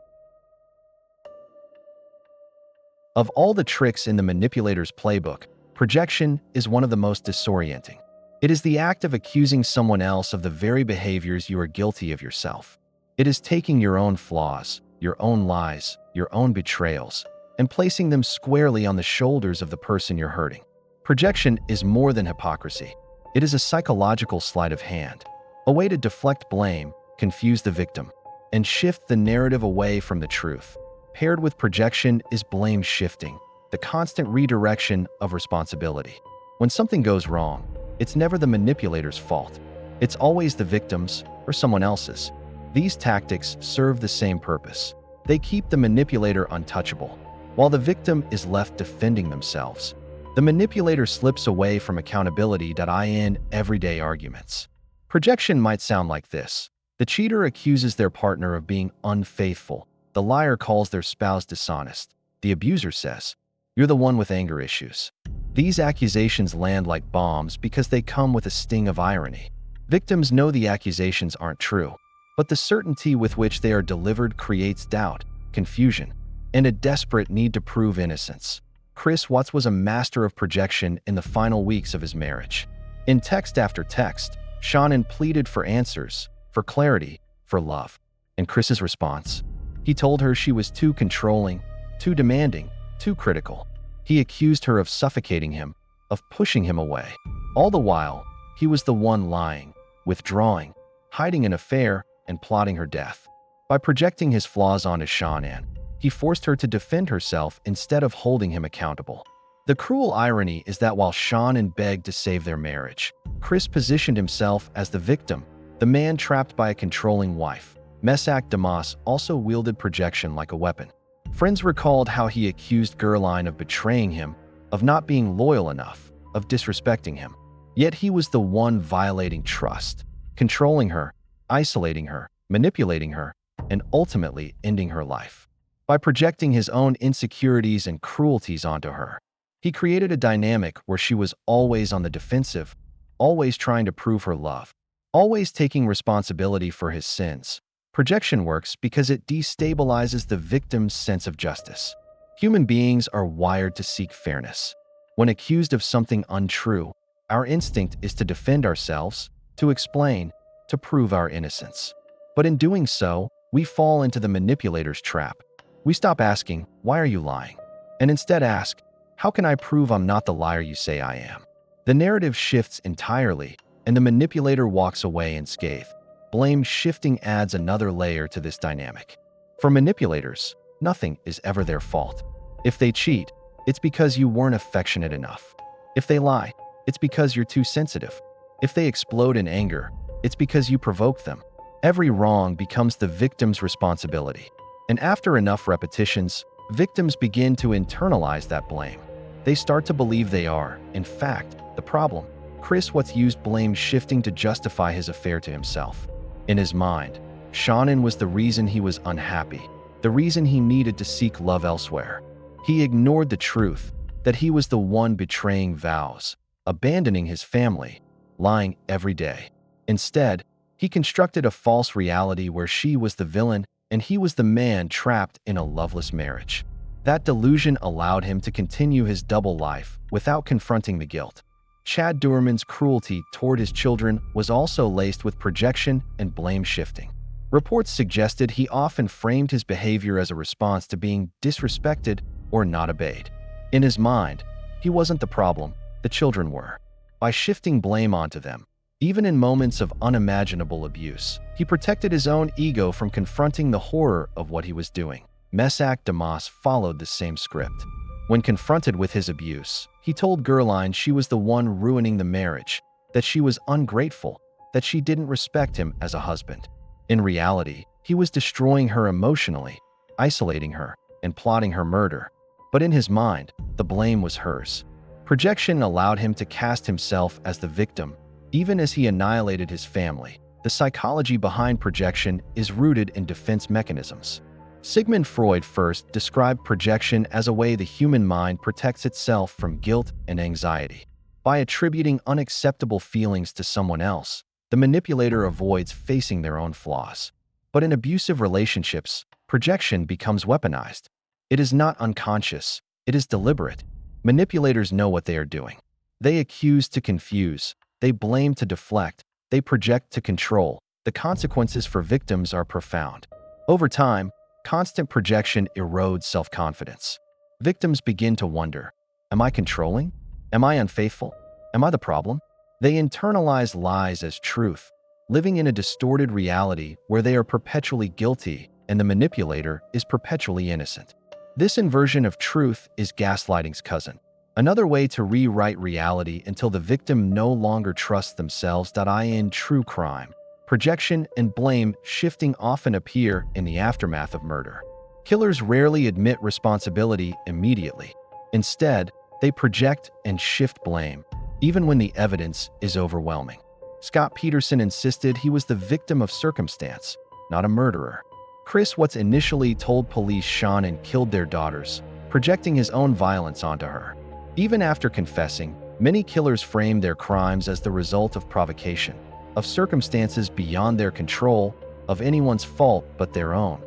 Of all the tricks in the manipulator's playbook, projection is one of the most disorienting. It is the act of accusing someone else of the very behaviors you are guilty of yourself. It is taking your own flaws, your own lies, your own betrayals, and placing them squarely on the shoulders of the person you're hurting. Projection is more than hypocrisy. It is a psychological sleight of hand, a way to deflect blame, confuse the victim, and shift the narrative away from the truth. Paired with projection is blame shifting, the constant redirection of responsibility. When something goes wrong, it's never the manipulator's fault. It's always the victim's or someone else's. These tactics serve the same purpose. They keep the manipulator untouchable, while the victim is left defending themselves. The manipulator slips away from accountability in everyday arguments. Projection might sound like this. The cheater accuses their partner of being unfaithful. The liar calls their spouse dishonest. The abuser says, "You're the one with anger issues." These accusations land like bombs because they come with a sting of irony. Victims know the accusations aren't true, but the certainty with which they are delivered creates doubt, confusion, and a desperate need to prove innocence. Chris Watts was a master of projection in the final weeks of his marriage. In text after text, Shannon pleaded for answers, for clarity, for love. And Chris's response? He told her she was too controlling, too demanding, too critical. He accused her of suffocating him, of pushing him away. All the while, he was the one lying, withdrawing, hiding an affair, and plotting her death. By projecting his flaws onto Shannon, he forced her to defend herself instead of holding him accountable. The cruel irony is that while Shannon begged to save their marriage, Chris positioned himself as the victim, the man trapped by a controlling wife. Mesac Damas also wielded projection like a weapon. Friends recalled how he accused Gerline of betraying him, of not being loyal enough, of disrespecting him. Yet he was the one violating trust, controlling her, isolating her, manipulating her, and ultimately ending her life. By projecting his own insecurities and cruelties onto her, he created a dynamic where she was always on the defensive, always trying to prove her love, always taking responsibility for his sins. Projection works because it destabilizes the victim's sense of justice. Human beings are wired to seek fairness. When accused of something untrue, our instinct is to defend ourselves, to explain, to prove our innocence. But in doing so, we fall into the manipulator's trap. We stop asking, "Why are you lying?" and instead ask, "How can I prove I'm not the liar you say I am?" The narrative shifts entirely, and the manipulator walks away unscathed. Blame shifting adds another layer to this dynamic. For manipulators, nothing is ever their fault. If they cheat, it's because you weren't affectionate enough. If they lie, it's because you're too sensitive. If they explode in anger, it's because you provoked them. Every wrong becomes the victim's responsibility. And after enough repetitions, victims begin to internalize that blame. They start to believe they are, in fact, the problem. Chris Watts used blame shifting to justify his affair to himself. In his mind, Shannon was the reason he was unhappy, the reason he needed to seek love elsewhere. He ignored the truth that he was the one betraying vows, abandoning his family, lying every day. Instead, he constructed a false reality where she was the villain and he was the man trapped in a loveless marriage. That delusion allowed him to continue his double life without confronting the guilt. Chad Doerman's cruelty toward his children was also laced with projection and blame shifting. Reports suggested he often framed his behavior as a response to being disrespected or not obeyed. In his mind, he wasn't the problem, the children were. By shifting blame onto them, even in moments of unimaginable abuse, he protected his own ego from confronting the horror of what he was doing. Mesac Damas followed the same script. When confronted with his abuse, he told Gerline she was the one ruining the marriage, that she was ungrateful, that she didn't respect him as a husband. In reality, he was destroying her emotionally, isolating her, and plotting her murder. But in his mind, the blame was hers. Projection allowed him to cast himself as the victim, even as he annihilated his family. The psychology behind projection is rooted in defense mechanisms. Sigmund Freud first described projection as a way the human mind protects itself from guilt and anxiety. By attributing unacceptable feelings to someone else, the manipulator avoids facing their own flaws. But in abusive relationships, projection becomes weaponized. It is not unconscious, it is deliberate. Manipulators know what they are doing. They accuse to confuse, they blame to deflect, they project to control. The consequences for victims are profound. Over time, constant projection erodes self-confidence. Victims begin to wonder, am I controlling? Am I unfaithful? Am I the problem? They internalize lies as truth, living in a distorted reality where they are perpetually guilty and the manipulator is perpetually innocent. This inversion of truth is gaslighting's cousin. Another way to rewrite reality until the victim no longer trusts themselves. In true crime, projection and blame shifting often appear in the aftermath of murder. Killers rarely admit responsibility immediately. Instead, they project and shift blame, even when the evidence is overwhelming. Scott Peterson insisted he was the victim of circumstance, not a murderer. Chris Watts initially told police Shannon killed their daughters, projecting his own violence onto her. Even after confessing, many killers frame their crimes as the result of provocation, of circumstances beyond their control, of anyone's fault but their own.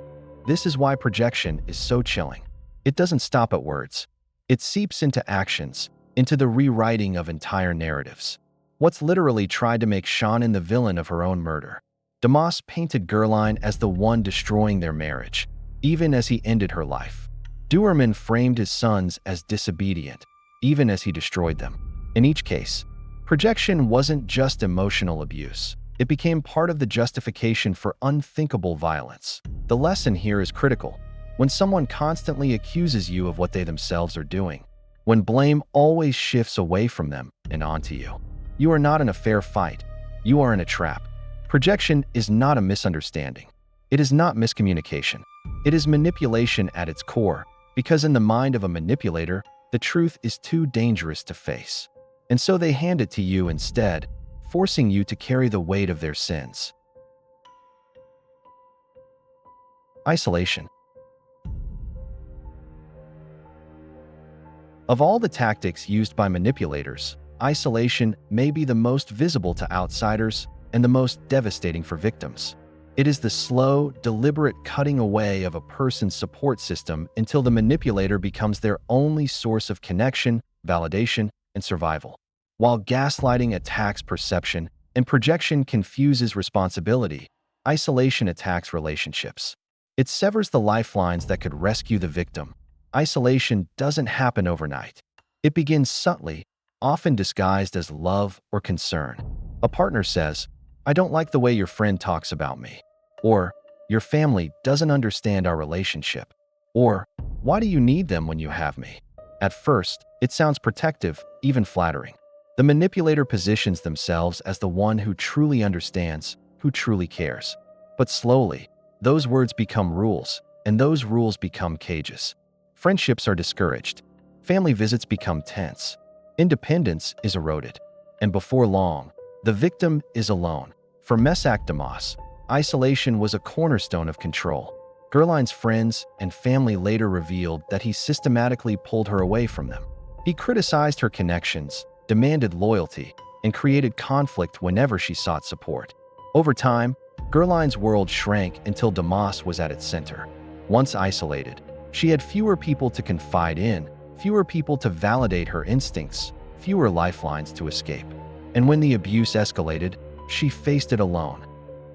This is why projection is so chilling. It doesn't stop at words. It seeps into actions, into the rewriting of entire narratives. Watts literally tried to make Shannon the villain of her own murder. Damas painted Gerline as the one destroying their marriage, even as he ended her life. Doerman framed his sons as disobedient, even as he destroyed them. In each case, projection wasn't just emotional abuse. It became part of the justification for unthinkable violence. The lesson here is critical. When someone constantly accuses you of what they themselves are doing, when blame always shifts away from them and onto you, you are not in a fair fight. You are in a trap. Projection is not a misunderstanding. It is not miscommunication. It is manipulation at its core, because in the mind of a manipulator, the truth is too dangerous to face. And so they hand it to you instead, forcing you to carry the weight of their sins. Isolation. Of all the tactics used by manipulators, isolation may be the most visible to outsiders and the most devastating for victims. It is the slow, deliberate cutting away of a person's support system until the manipulator becomes their only source of connection, validation, and survival. While gaslighting attacks perception and projection confuses responsibility, isolation attacks relationships. It severs the lifelines that could rescue the victim. Isolation doesn't happen overnight. It begins subtly, often disguised as love or concern. A partner says, "I don't like the way your friend talks about me." Or, "Your family doesn't understand our relationship." Or, "Why do you need them when you have me?" At first, it sounds protective, even flattering. The manipulator positions themselves as the one who truly understands, who truly cares. But slowly, those words become rules, and those rules become cages. Friendships are discouraged. Family visits become tense. Independence is eroded. And before long, the victim is alone. For Mesac Damas, isolation was a cornerstone of control. Gerline's friends and family later revealed that he systematically pulled her away from them. He criticized her connections, demanded loyalty, and created conflict whenever she sought support. Over time, Gerline's world shrank until Damas was at its center. Once isolated, she had fewer people to confide in, fewer people to validate her instincts, fewer lifelines to escape. And when the abuse escalated, she faced it alone.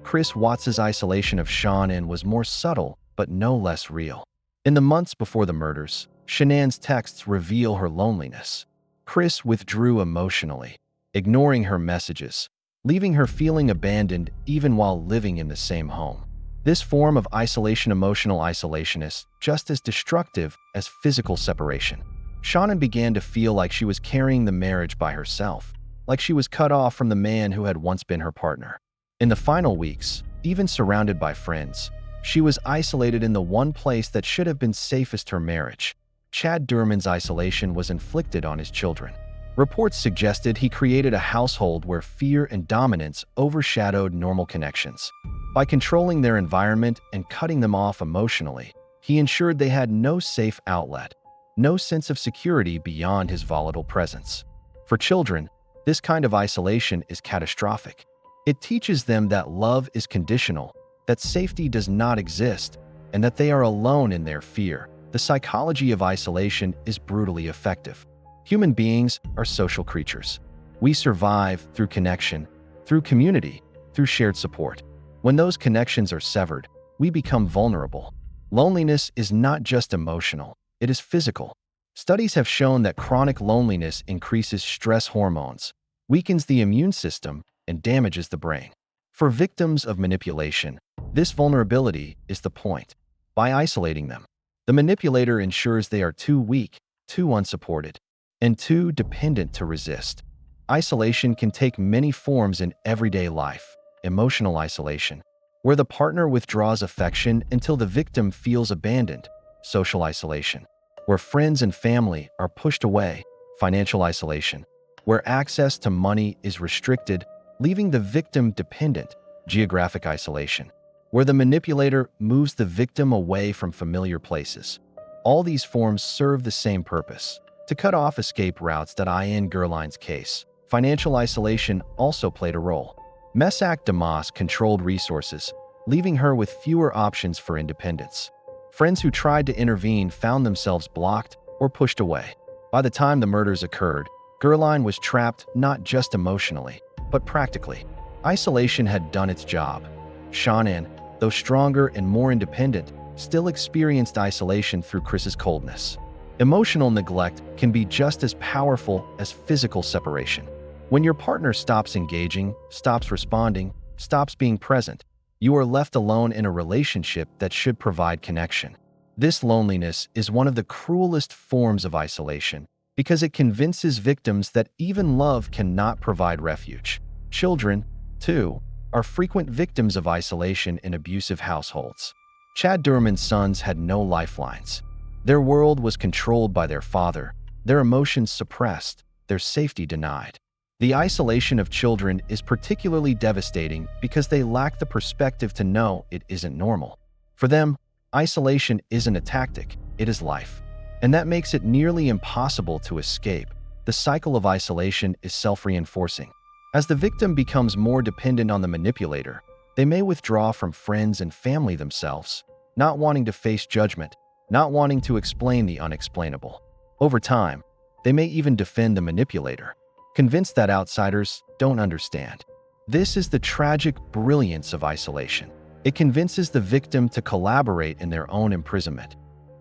Chris Watts' isolation of Shannon was more subtle, but no less real. In the months before the murders, Shannon's texts reveal her loneliness. Chris withdrew emotionally, ignoring her messages, leaving her feeling abandoned even while living in the same home. This form of isolation, emotional isolation, is just as destructive as physical separation. Shannon began to feel like she was carrying the marriage by herself, like she was cut off from the man who had once been her partner. In the final weeks, even surrounded by friends, she was isolated in the one place that should have been safest, her marriage. Chad Doerman's isolation was inflicted on his children. Reports suggested he created a household where fear and dominance overshadowed normal connections. By controlling their environment and cutting them off emotionally, He ensured they had no safe outlet, no sense of security beyond his volatile presence. For children, this kind of isolation is catastrophic. It teaches them that love is conditional, that safety does not exist, and that they are alone in their fear. The psychology of isolation is brutally effective. Human beings are social creatures. We survive through connection, through community, through shared support. When those connections are severed, we become vulnerable. Loneliness is not just emotional, it is physical. Studies have shown that chronic loneliness increases stress hormones, weakens the immune system, and damages the brain. For victims of manipulation, this vulnerability is the point. By isolating them, the manipulator ensures they are too weak, too unsupported, and too dependent to resist. Isolation can take many forms in everyday life. Emotional isolation, where the partner withdraws affection until the victim feels abandoned. Social isolation, where friends and family are pushed away. Financial isolation, where access to money is restricted, leaving the victim dependent. Geographic isolation, where the manipulator moves the victim away from familiar places. All these forms serve the same purpose: to cut off escape routes. In Gerline's case, financial isolation also played a role. Mesac Damas controlled resources, leaving her with fewer options for independence. Friends who tried to intervene found themselves blocked or pushed away. By the time the murders occurred, Gerline was trapped not just emotionally, but practically. Isolation had done its job. Shannon, though stronger and more independent, still experienced isolation through Chris's coldness. Emotional neglect can be just as powerful as physical separation. When your partner stops engaging, stops responding, stops being present, you are left alone in a relationship that should provide connection. This loneliness is one of the cruelest forms of isolation because it convinces victims that even love cannot provide refuge. Children, too, are frequent victims of isolation in abusive households. Chad Doerman's sons had no lifelines. Their world was controlled by their father, their emotions suppressed, their safety denied. The isolation of children is particularly devastating because they lack the perspective to know it isn't normal. For them, isolation isn't a tactic, it is life. And that makes it nearly impossible to escape. The cycle of isolation is self-reinforcing. As the victim becomes more dependent on the manipulator, they may withdraw from friends and family themselves, not wanting to face judgment, not wanting to explain the unexplainable. Over time, they may even defend the manipulator, convinced that outsiders don't understand. This is the tragic brilliance of isolation. It convinces the victim to collaborate in their own imprisonment.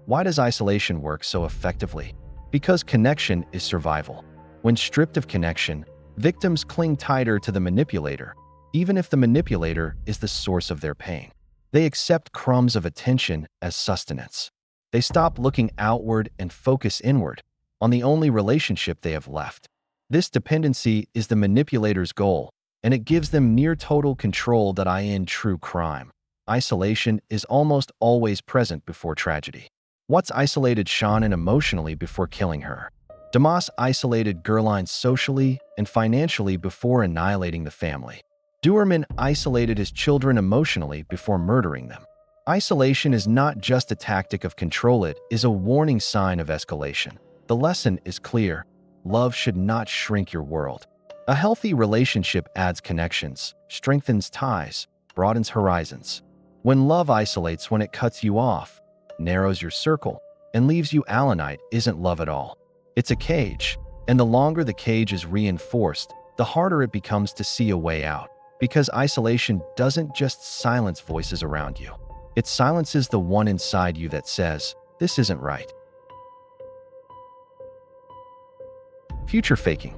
Why does isolation work so effectively? Because connection is survival. When stripped of connection, victims cling tighter to the manipulator, even if the manipulator is the source of their pain. They accept crumbs of attention as sustenance. They stop looking outward and focus inward, on the only relationship they have left. This dependency is the manipulator's goal, and it gives them near total control. In true crime, isolation is almost always present before tragedy. What's isolated Shannon emotionally before killing her? Damas isolated Gerline socially and financially before annihilating the family. Doerman isolated his children emotionally before murdering them. Isolation is not just a tactic of control, it is a warning sign of escalation. The lesson is clear. Love should not shrink your world. A healthy relationship adds connections, strengthens ties, broadens horizons. When love isolates, when it cuts you off, narrows your circle, and leaves you alone, isn't love at all. It's a cage, and the longer the cage is reinforced, the harder it becomes to see a way out. Because isolation doesn't just silence voices around you. It silences the one inside you that says, "This isn't right." Future faking.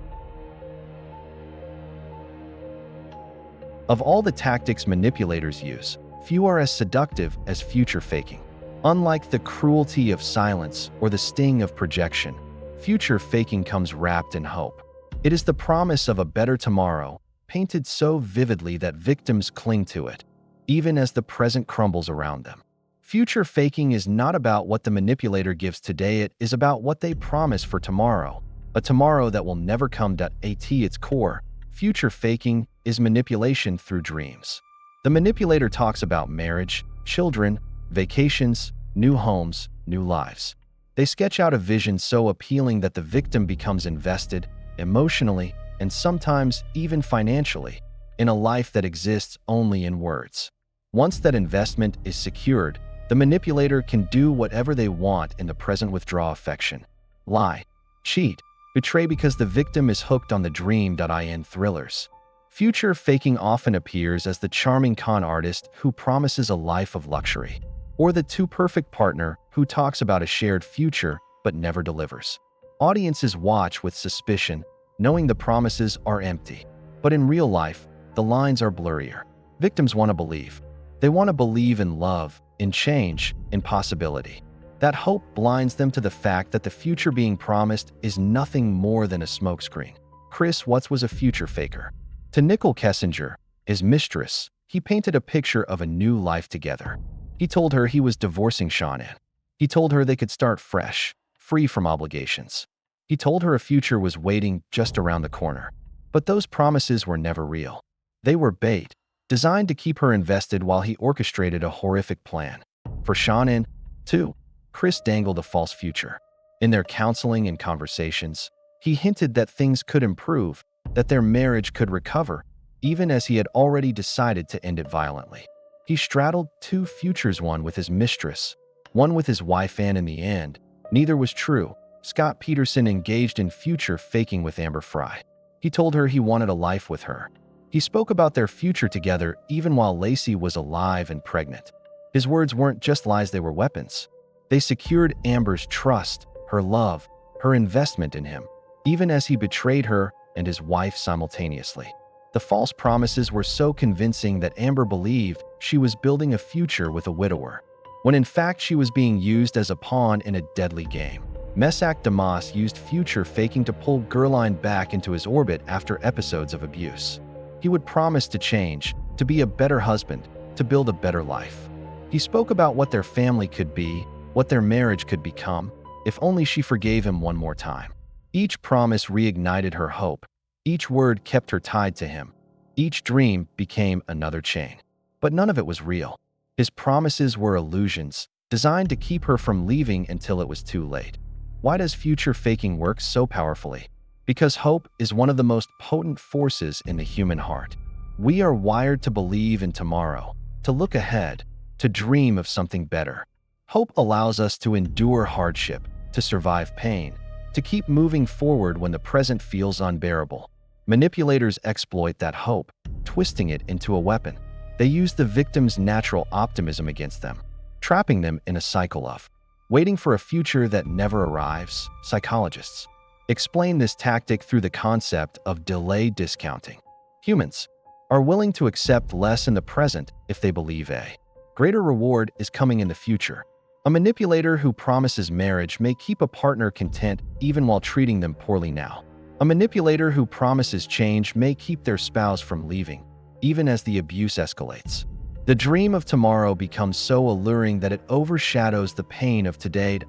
Of all the tactics manipulators use, few are as seductive as future faking. Unlike the cruelty of silence or the sting of projection, future faking comes wrapped in hope. It is the promise of a better tomorrow, painted so vividly that victims cling to it, even as the present crumbles around them. Future faking is not about what the manipulator gives today, it is about what they promise for tomorrow. A tomorrow that will never come. At its core, future faking is manipulation through dreams. The manipulator talks about marriage, children, vacations, new homes, new lives. They sketch out a vision so appealing that the victim becomes invested, emotionally, and sometimes even financially, in a life that exists only in words. Once that investment is secured, the manipulator can do whatever they want in the present, withdraw affection, lie, cheat, betray because the victim is hooked on the dream.in thrillers. Future faking often appears as the charming con artist who promises a life of luxury, or the too perfect partner who talks about a shared future but never delivers. Audiences watch with suspicion, knowing the promises are empty. But in real life, the lines are blurrier. Victims want to believe. They want to believe in love, in change, in possibility. That hope blinds them to the fact that the future being promised is nothing more than a smokescreen. Chris Watts was a future faker. To Nichol Kessinger, his mistress, he painted a picture of a new life together. He told her he was divorcing Shannon. He told her they could start fresh, free from obligations. He told her a future was waiting just around the corner. But those promises were never real. They were bait, designed to keep her invested while he orchestrated a horrific plan. For Shannon, too, Chris dangled a false future. In their counseling and conversations, he hinted that things could improve, that their marriage could recover, even as he had already decided to end it violently. He straddled two futures, one with his mistress, one with his wife, and in the end, neither was true. Scott Peterson engaged in future faking with Amber Frey. He told her he wanted a life with her. He spoke about their future together even while Lacey was alive and pregnant. His words weren't just lies, they were weapons. They secured Amber's trust, her love, her investment in him, even as he betrayed her and his wife simultaneously. The false promises were so convincing that Amber believed she was building a future with a widower, when in fact she was being used as a pawn in a deadly game. Mesac Damas used future faking to pull Gerline back into his orbit after episodes of abuse. He would promise to change, to be a better husband, to build a better life. He spoke about what their family could be, what their marriage could become, if only she forgave him one more time. Each promise reignited her hope. Each word kept her tied to him. Each dream became another chain. But none of it was real. His promises were illusions, designed to keep her from leaving until it was too late. Why does future faking work so powerfully? Because hope is one of the most potent forces in the human heart. We are wired to believe in tomorrow, to look ahead, to dream of something better. Hope allows us to endure hardship, to survive pain, to keep moving forward when the present feels unbearable. Manipulators exploit that hope, twisting it into a weapon. They use the victim's natural optimism against them, trapping them in a cycle of waiting for a future that never arrives. Psychologists explain this tactic through the concept of delay discounting. Humans are willing to accept less in the present if they believe a greater reward is coming in the future. A manipulator who promises marriage may keep a partner content even while treating them poorly now. A manipulator who promises change may keep their spouse from leaving, even as the abuse escalates. The dream of tomorrow becomes so alluring that it overshadows the pain of today's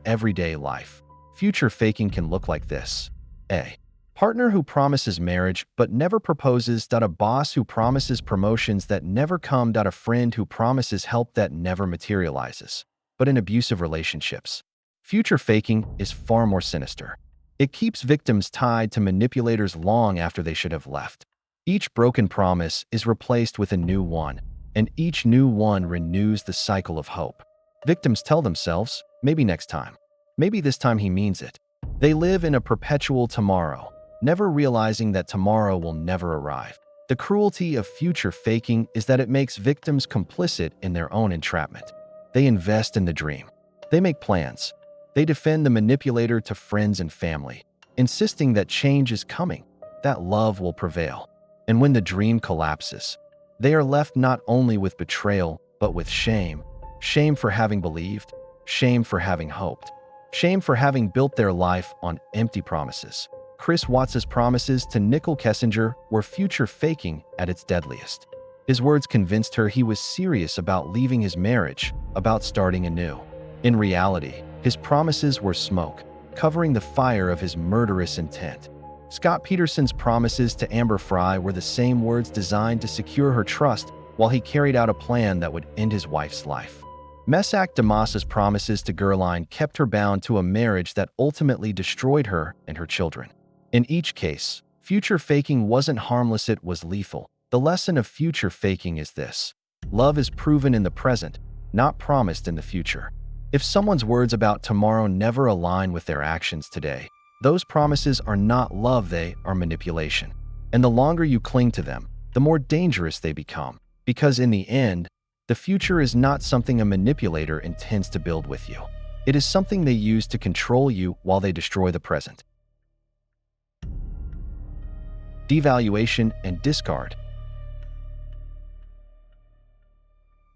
everyday life. Future faking can look like this. A partner who promises marriage but never proposes. A boss who promises promotions that never come. A friend who promises help that never materializes. But in abusive relationships, future faking is far more sinister. It keeps victims tied to manipulators long after they should have left. Each broken promise is replaced with a new one, and each new one renews the cycle of hope. Victims tell themselves, maybe next time. Maybe this time he means it. They live in a perpetual tomorrow, never realizing that tomorrow will never arrive. The cruelty of future faking is that it makes victims complicit in their own entrapment. They invest in the dream. They make plans. They defend the manipulator to friends and family, insisting that change is coming, that love will prevail. And when the dream collapses, they are left not only with betrayal, but with shame. Shame for having believed, shame for having hoped, shame for having built their life on empty promises. Chris Watts' promises to Nichol Kessinger were future faking at its deadliest. His words convinced her he was serious about leaving his marriage, about starting anew. In reality, his promises were smoke, covering the fire of his murderous intent. Scott Peterson's promises to Amber Frey were the same words designed to secure her trust while he carried out a plan that would end his wife's life. Mesac Damas's promises to Gerline kept her bound to a marriage that ultimately destroyed her and her children. In each case, future faking wasn't harmless, it was lethal. The lesson of future faking is this: love is proven in the present, not promised in the future. If someone's words about tomorrow never align with their actions today, those promises are not love, they are manipulation. And the longer you cling to them, the more dangerous they become. Because in the end, the future is not something a manipulator intends to build with you. It is something they use to control you while they destroy the present. Devaluation and discard.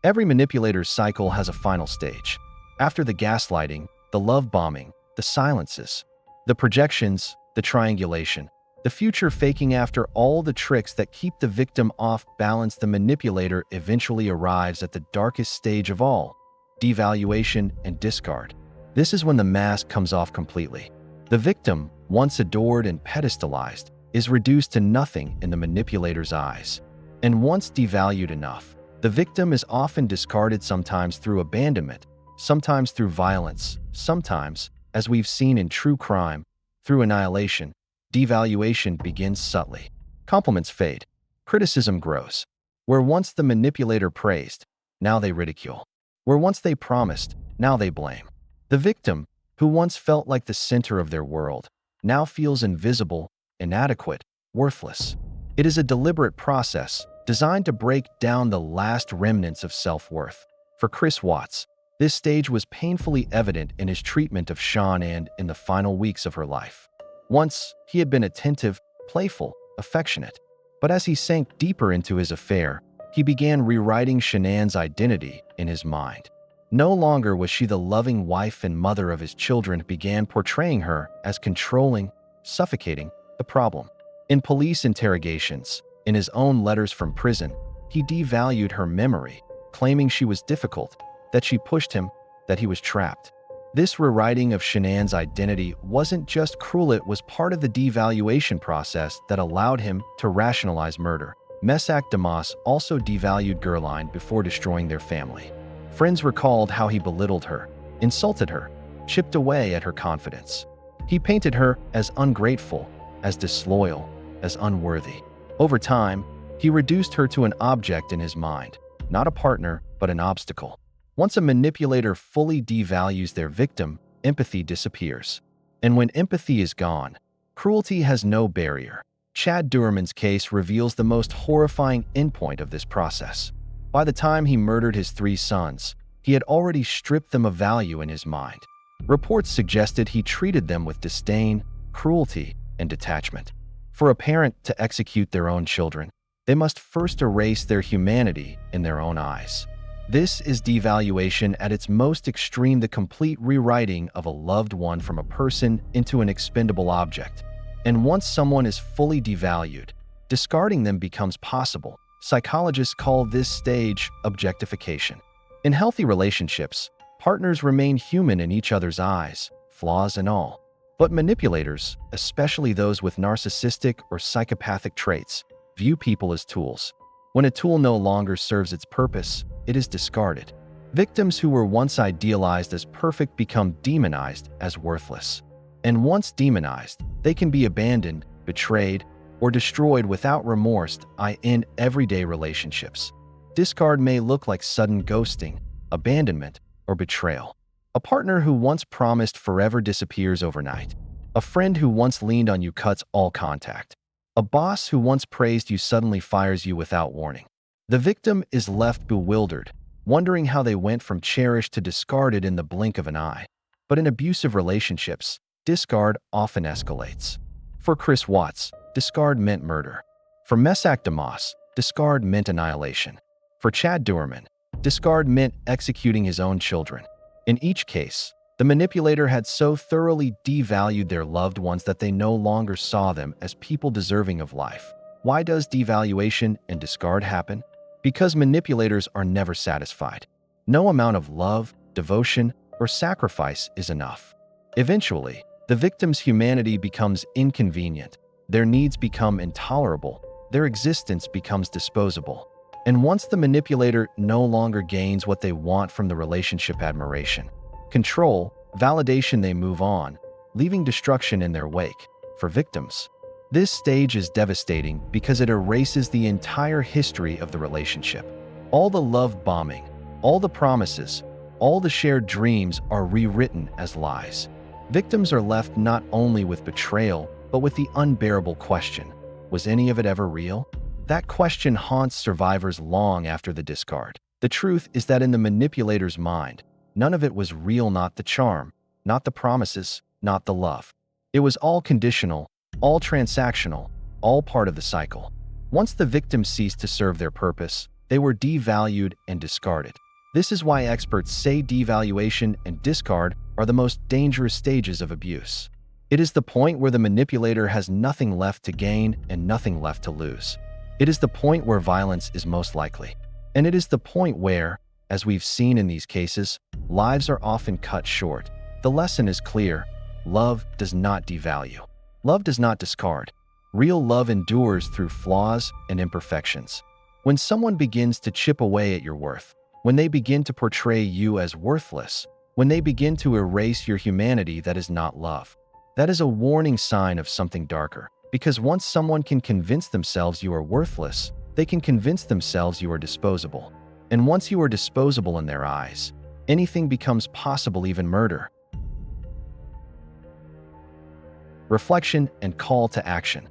Every manipulator's cycle has a final stage. After the gaslighting, the love bombing, the silences, the projections, the triangulation, the future faking, after all the tricks that keep the victim off balance, the manipulator eventually arrives at the darkest stage of all: devaluation and discard. This is when the mask comes off completely. The victim, once adored and pedestalized, is reduced to nothing in the manipulator's eyes. And once devalued enough, the victim is often discarded, sometimes through abandonment, sometimes through violence, sometimes, as we've seen in true crime, through annihilation. Devaluation begins subtly. Compliments fade. Criticism grows. Where once the manipulator praised, now they ridicule. Where once they promised, now they blame. The victim, who once felt like the center of their world, now feels invisible, inadequate, worthless. It is a deliberate process designed to break down the last remnants of self-worth. For Chris Watts, this stage was painfully evident in his treatment of Sean and in the final weeks of her life. Once, he had been attentive, playful, affectionate. But as he sank deeper into his affair, he began rewriting Shanann's identity in his mind. No longer was she the loving wife and mother of his children, began portraying her as controlling, suffocating, the problem. In police interrogations, in his own letters from prison, he devalued her memory, claiming she was difficult, that she pushed him, that he was trapped. This rewriting of Shanann's identity wasn't just cruel, it was part of the devaluation process that allowed him to rationalize murder. Mesac Damas also devalued Gerline before destroying their family. Friends recalled how he belittled her, insulted her, chipped away at her confidence. He painted her as ungrateful, as disloyal, as unworthy. Over time, he reduced her to an object in his mind, not a partner, but an obstacle. Once a manipulator fully devalues their victim, empathy disappears. And when empathy is gone, cruelty has no barrier. Chad Doerman's case reveals the most horrifying endpoint of this process. By the time he murdered his 3 sons, he had already stripped them of value in his mind. Reports suggested he treated them with disdain, cruelty, and detachment. For a parent to execute their own children, they must first erase their humanity in their own eyes. This is devaluation at its most extreme, the complete rewriting of a loved one from a person into an expendable object. And once someone is fully devalued, discarding them becomes possible. Psychologists call this stage objectification. In healthy relationships, partners remain human in each other's eyes, flaws and all. But manipulators, especially those with narcissistic or psychopathic traits, view people as tools. When a tool no longer serves its purpose, it is discarded. Victims who were once idealized as perfect become demonized as worthless. And once demonized, they can be abandoned, betrayed, or destroyed without remorse. In everyday relationships, discard may look like sudden ghosting, abandonment, or betrayal. A partner who once promised forever disappears overnight. A friend who once leaned on you cuts all contact. A boss who once praised you suddenly fires you without warning. The victim is left bewildered, wondering how they went from cherished to discarded in the blink of an eye. But in abusive relationships, discard often escalates. For Chris Watts, discard meant murder. For Mesac Damas, discard meant annihilation. For Chad Doerman, discard meant executing his own children. In each case, the manipulator had so thoroughly devalued their loved ones that they no longer saw them as people deserving of life. Why does devaluation and discard happen? Because manipulators are never satisfied. No amount of love, devotion, or sacrifice is enough. Eventually, the victim's humanity becomes inconvenient, their needs become intolerable, their existence becomes disposable. And once the manipulator no longer gains what they want from the relationship, admiration, control, validation, they move on, leaving destruction in their wake. For victims, this stage is devastating because it erases the entire history of the relationship. All the love bombing, all the promises, all the shared dreams are rewritten as lies. Victims are left not only with betrayal, but with the unbearable question, was any of it ever real? That question haunts survivors long after the discard. The truth is that in the manipulator's mind, none of it was real, not the charm, not the promises, not the love. It was all conditional, all transactional, all part of the cycle. Once the victims ceased to serve their purpose, they were devalued and discarded. This is why experts say devaluation and discard are the most dangerous stages of abuse. It is the point where the manipulator has nothing left to gain and nothing left to lose. It is the point where violence is most likely. And it is the point where, as we've seen in these cases, lives are often cut short. The lesson is clear. Love does not devalue. Love does not discard. Real love endures through flaws and imperfections. When someone begins to chip away at your worth, when they begin to portray you as worthless, when they begin to erase your humanity, that is not love. That is a warning sign of something darker. Because once someone can convince themselves you are worthless, they can convince themselves you are disposable. And once you are disposable in their eyes, anything becomes possible, even murder. Reflection and call to action.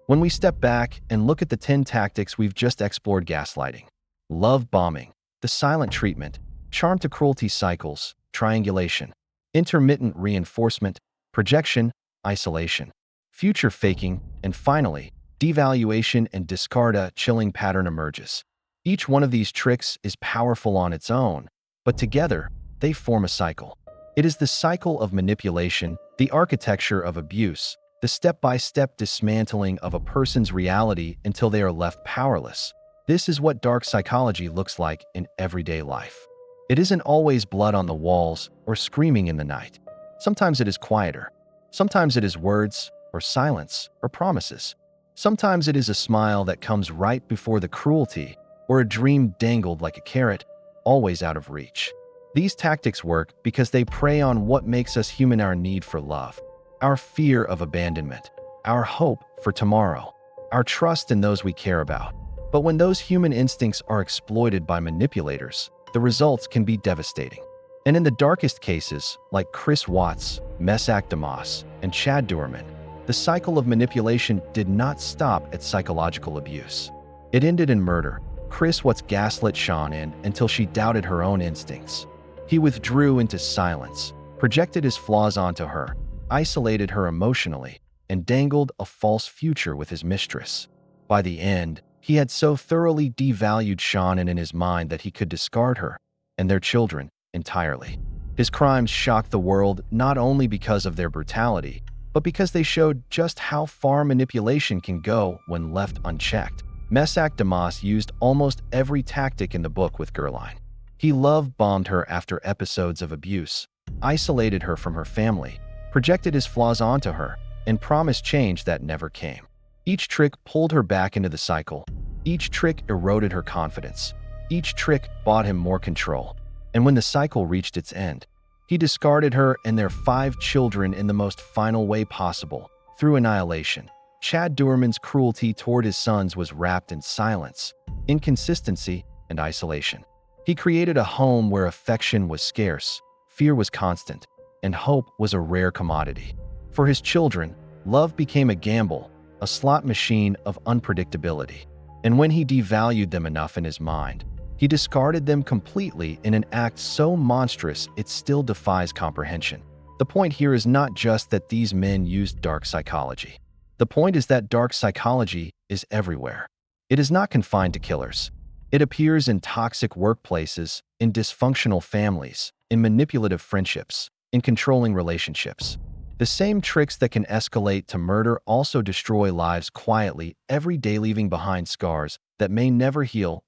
When we step back and look at the 10 tactics we've just explored: gaslighting, love bombing, the silent treatment, charm to cruelty cycles, triangulation, intermittent reinforcement, projection, isolation, future faking, and finally, devaluation and discard, a chilling pattern emerges. Each one of these tricks is powerful on its own, but together, they form a cycle. It is the cycle of manipulation, the architecture of abuse, the step-by-step dismantling of a person's reality until they are left powerless. This is what dark psychology looks like in everyday life. It isn't always blood on the walls or screaming in the night. Sometimes it is quieter. Sometimes it is words or silence or promises. Sometimes it is a smile that comes right before the cruelty or a dream dangled like a carrot, always out of reach. These tactics work because they prey on what makes us human: our need for love, our fear of abandonment, our hope for tomorrow, our trust in those we care about. But when those human instincts are exploited by manipulators, the results can be devastating. And in the darkest cases, like Chris Watts, Mesac Damas, and Chad Doerman, the cycle of manipulation did not stop at psychological abuse. It ended in murder. Chris Watts gaslit Sean until she doubted her own instincts. He withdrew into silence, projected his flaws onto her, isolated her emotionally, and dangled a false future with his mistress. By the end, he had so thoroughly devalued Sean in his mind that he could discard her and their children entirely. His crimes shocked the world not only because of their brutality, but because they showed just how far manipulation can go when left unchecked. Mesac Damas used almost every tactic in the book with Gerline. He love-bombed her after episodes of abuse, isolated her from her family, projected his flaws onto her, and promised change that never came. Each trick pulled her back into the cycle. Each trick eroded her confidence. Each trick bought him more control. And when the cycle reached its end, he discarded her and their 5 children in the most final way possible, through annihilation. Chad Doerman's cruelty toward his sons was wrapped in silence, inconsistency, and isolation. He created a home where affection was scarce, fear was constant, and hope was a rare commodity. For his children, love became a gamble, a slot machine of unpredictability. And when he devalued them enough in his mind, he discarded them completely in an act so monstrous it still defies comprehension. The point here is not just that these men used dark psychology. The point is that dark psychology is everywhere. It is not confined to killers. It appears in toxic workplaces, in dysfunctional families, in manipulative friendships, in controlling relationships. The same tricks that can escalate to murder also destroy lives quietly every day, leaving behind scars that may never heal.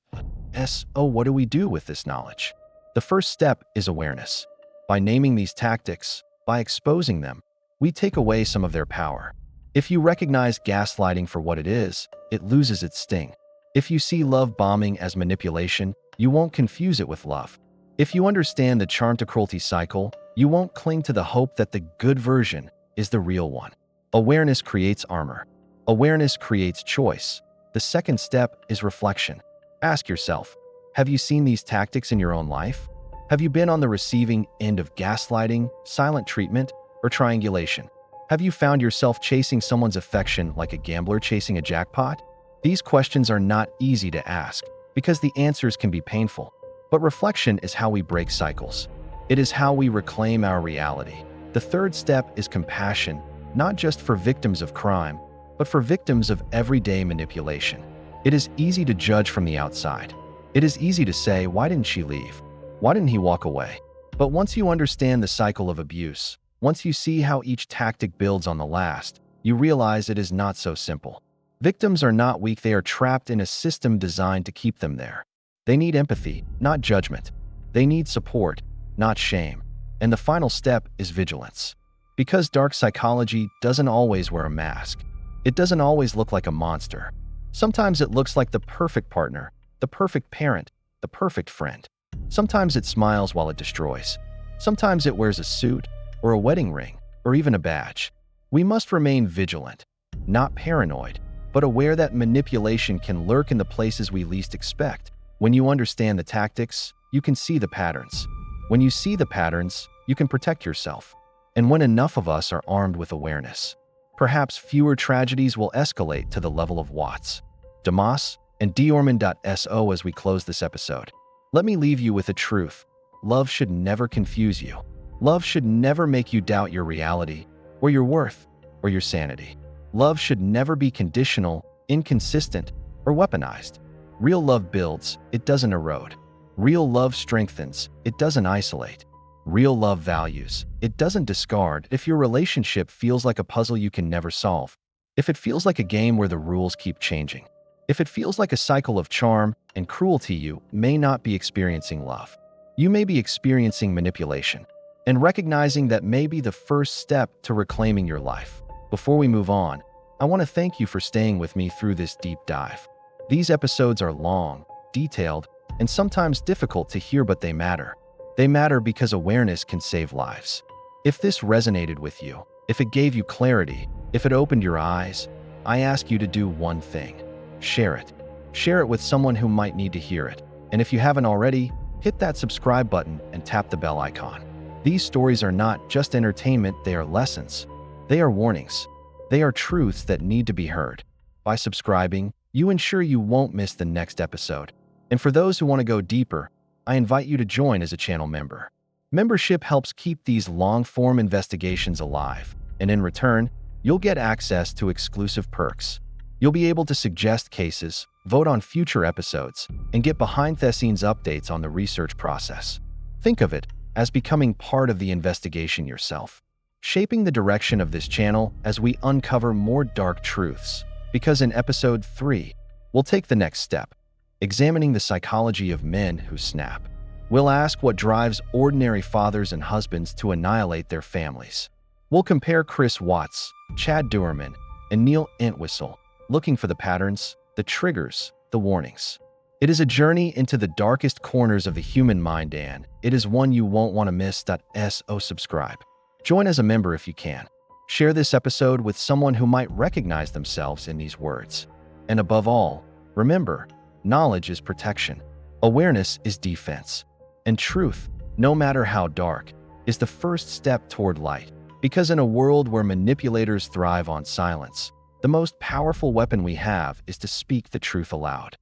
So what do we do with this knowledge? The first step is awareness. By naming these tactics, by exposing them, we take away some of their power. If you recognize gaslighting for what it is, it loses its sting. If you see love bombing as manipulation, you won't confuse it with love. If you understand the charm to cruelty cycle, you won't cling to the hope that the good version is the real one. Awareness creates armor. Awareness creates choice. The second step is reflection. Ask yourself, have you seen these tactics in your own life? Have you been on the receiving end of gaslighting, silent treatment, or triangulation? Have you found yourself chasing someone's affection like a gambler chasing a jackpot? These questions are not easy to ask because the answers can be painful. But reflection is how we break cycles. It is how we reclaim our reality. The third step is compassion, not just for victims of crime, but for victims of everyday manipulation. It is easy to judge from the outside. It is easy to say, why didn't she leave? Why didn't he walk away? But once you understand the cycle of abuse, once you see how each tactic builds on the last, you realize it is not so simple. Victims are not weak, they are trapped in a system designed to keep them there. They need empathy, not judgment. They need support, not shame. And the final step is vigilance. Because dark psychology doesn't always wear a mask. It doesn't always look like a monster. Sometimes it looks like the perfect partner, the perfect parent, the perfect friend. Sometimes it smiles while it destroys. Sometimes it wears a suit, or a wedding ring, or even a badge. We must remain vigilant, not paranoid, but aware that manipulation can lurk in the places we least expect. When you understand the tactics, you can see the patterns. When you see the patterns, you can protect yourself. And when enough of us are armed with awareness, perhaps fewer tragedies will escalate to the level of Watts, Damas, and Doerman. So as we close this episode, let me leave you with a truth. Love should never confuse you. Love should never make you doubt your reality, or your worth, or your sanity. Love should never be conditional, inconsistent, or weaponized. Real love builds, it doesn't erode. Real love strengthens, it doesn't isolate. Real love values, it doesn't discard. If your relationship feels like a puzzle you can never solve, if it feels like a game where the rules keep changing, if it feels like a cycle of charm and cruelty, you may not be experiencing love. You may be experiencing manipulation. And recognizing that may be the first step to reclaiming your life. Before we move on, I want to thank you for staying with me through this deep dive. These episodes are long, detailed, and sometimes difficult to hear, but they matter. They matter because awareness can save lives. If this resonated with you, if it gave you clarity, if it opened your eyes, I ask you to do one thing. Share it. Share it with someone who might need to hear it. And if you haven't already, hit that subscribe button and tap the bell icon. These stories are not just entertainment, they are lessons. They are warnings. They are truths that need to be heard. By subscribing, you ensure you won't miss the next episode. And for those who want to go deeper, I invite you to join as a channel member. Membership helps keep these long-form investigations alive, and in return, you'll get access to exclusive perks. You'll be able to suggest cases, vote on future episodes, and get behind-the-scenes updates on the research process. Think of it as becoming part of the investigation yourself, shaping the direction of this channel as we uncover more dark truths. Because in episode 3, we'll take the next step, examining the psychology of men who snap. We'll ask what drives ordinary fathers and husbands to annihilate their families. We'll compare Chris Watts, Chad Doerman, and Neil Entwistle, looking for the patterns, the triggers, the warnings. It is a journey into the darkest corners of the human mind, and it is one you won't want to miss. So subscribe. Join as a member if you can. Share this episode with someone who might recognize themselves in these words. And above all, remember, knowledge is protection, awareness is defense, and truth, no matter how dark, is the first step toward light. Because in a world where manipulators thrive on silence, the most powerful weapon we have is to speak the truth aloud.